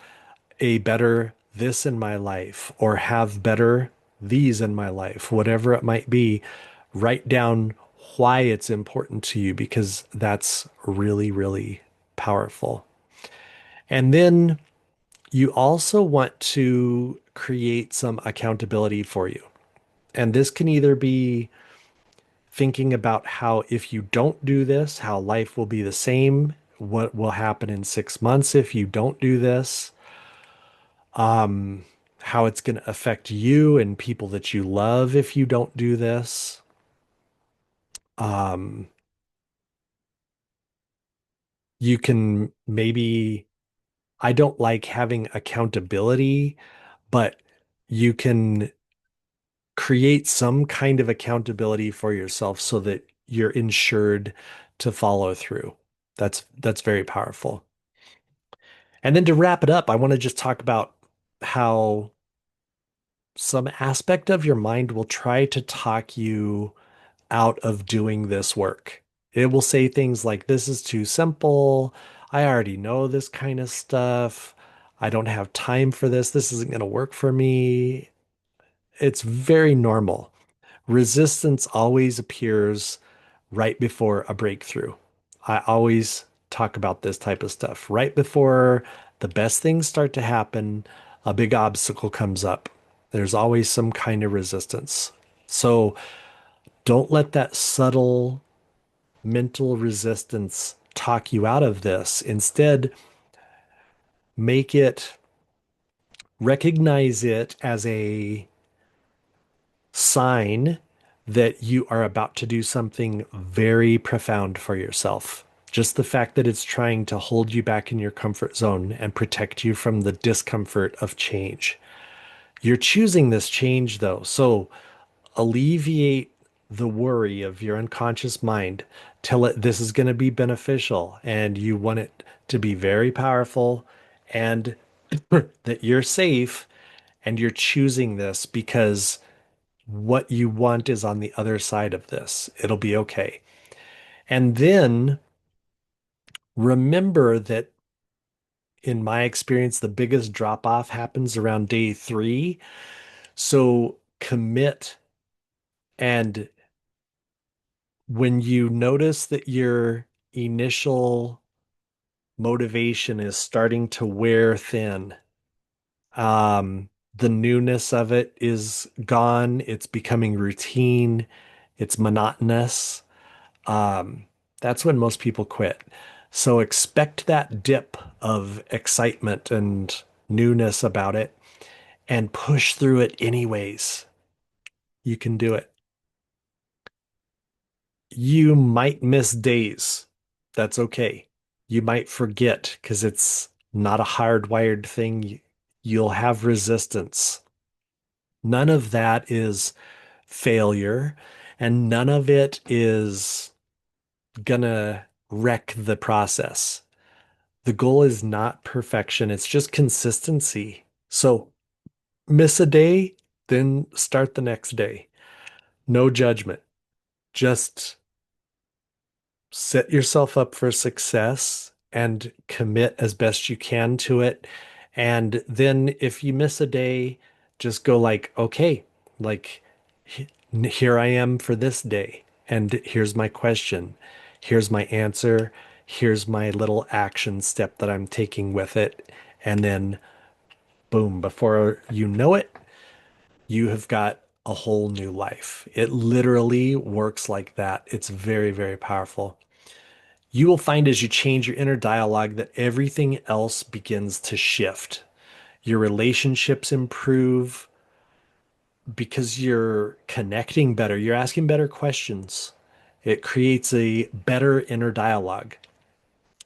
a better this in my life or have better these in my life, whatever it might be, write down why it's important to you because that's really, really powerful. And then you also want to create some accountability for you. And this can either be thinking about how if you don't do this, how life will be the same, what will happen in 6 months if you don't do this, how it's going to affect you and people that you love if you don't do this. Um, you can maybe, I don't like having accountability, but you can create some kind of accountability for yourself so that you're insured to follow through. That's very powerful. And then to wrap it up, I want to just talk about how some aspect of your mind will try to talk you out of doing this work. It will say things like, this is too simple. I already know this kind of stuff. I don't have time for this. This isn't going to work for me. It's very normal. Resistance always appears right before a breakthrough. I always talk about this type of stuff. Right before the best things start to happen, a big obstacle comes up. There's always some kind of resistance. So don't let that subtle mental resistance talk you out of this. Instead, make it, recognize it as a sign that you are about to do something very profound for yourself. Just the fact that it's trying to hold you back in your comfort zone and protect you from the discomfort of change. You're choosing this change though. So alleviate the worry of your unconscious mind. Tell it this is going to be beneficial and you want it to be very powerful and that you're safe and you're choosing this because what you want is on the other side of this. It'll be okay. And then remember that in my experience, the biggest drop off happens around day 3. So commit. And when you notice that your initial motivation is starting to wear thin, the newness of it is gone. It's becoming routine. It's monotonous. Um, that's when most people quit. So expect that dip of excitement and newness about it and push through it anyways. You can do it. You might miss days. That's okay. You might forget because it's not a hardwired thing. You'll have resistance. None of that is failure, and none of it is gonna wreck the process. The goal is not perfection, it's just consistency. So miss a day, then start the next day. No judgment. Just set yourself up for success and commit as best you can to it. And then if you miss a day, just go like, okay, like here I am for this day. And here's my question. Here's my answer. Here's my little action step that I'm taking with it. And then boom, before you know it, you have got a whole new life. It literally works like that. It's very, very powerful. You will find as you change your inner dialogue that everything else begins to shift. Your relationships improve because you're connecting better, you're asking better questions. It creates a better inner dialogue.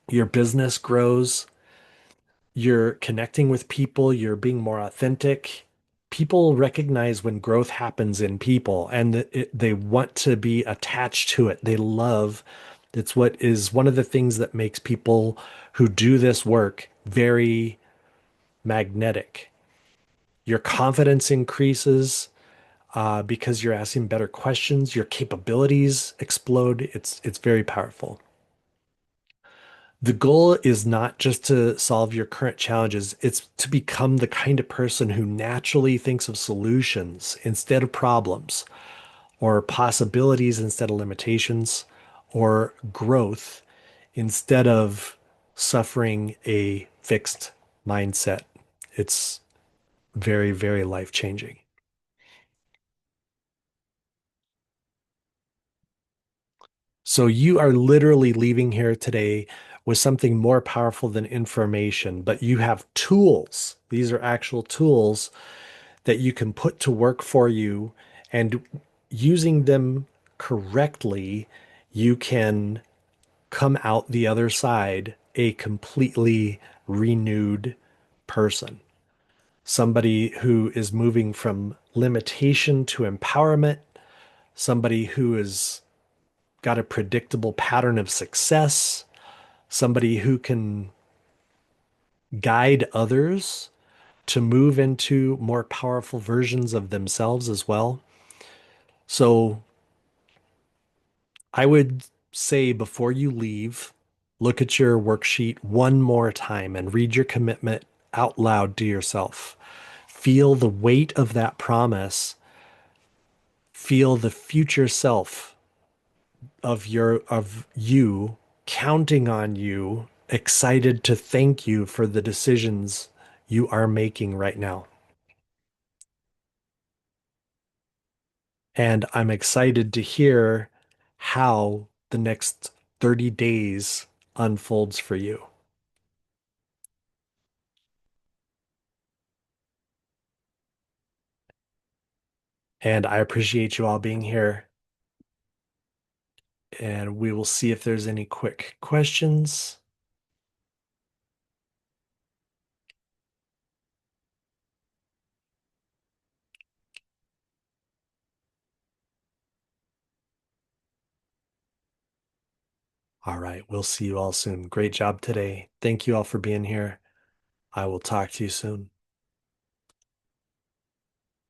Your business grows, you're connecting with people, you're being more authentic. People recognize when growth happens in people and they want to be attached to it. They love it's what is one of the things that makes people who do this work very magnetic. Your confidence increases because you're asking better questions. Your capabilities explode. It's very powerful. The goal is not just to solve your current challenges, it's to become the kind of person who naturally thinks of solutions instead of problems, or possibilities instead of limitations, or growth instead of suffering a fixed mindset. It's very, very life changing. So you are literally leaving here today with something more powerful than information, but you have tools. These are actual tools that you can put to work for you, and using them correctly, you can come out the other side a completely renewed person. Somebody who is moving from limitation to empowerment, somebody who has got a predictable pattern of success, somebody who can guide others to move into more powerful versions of themselves as well. So I would say before you leave, look at your worksheet one more time and read your commitment out loud to yourself. Feel the weight of that promise. Feel the future self of you counting on you, excited to thank you for the decisions you are making right now. And I'm excited to hear how the next 30 days unfolds for you. And I appreciate you all being here. And we will see if there's any quick questions. All right, we'll see you all soon. Great job today. Thank you all for being here. I will talk to you soon.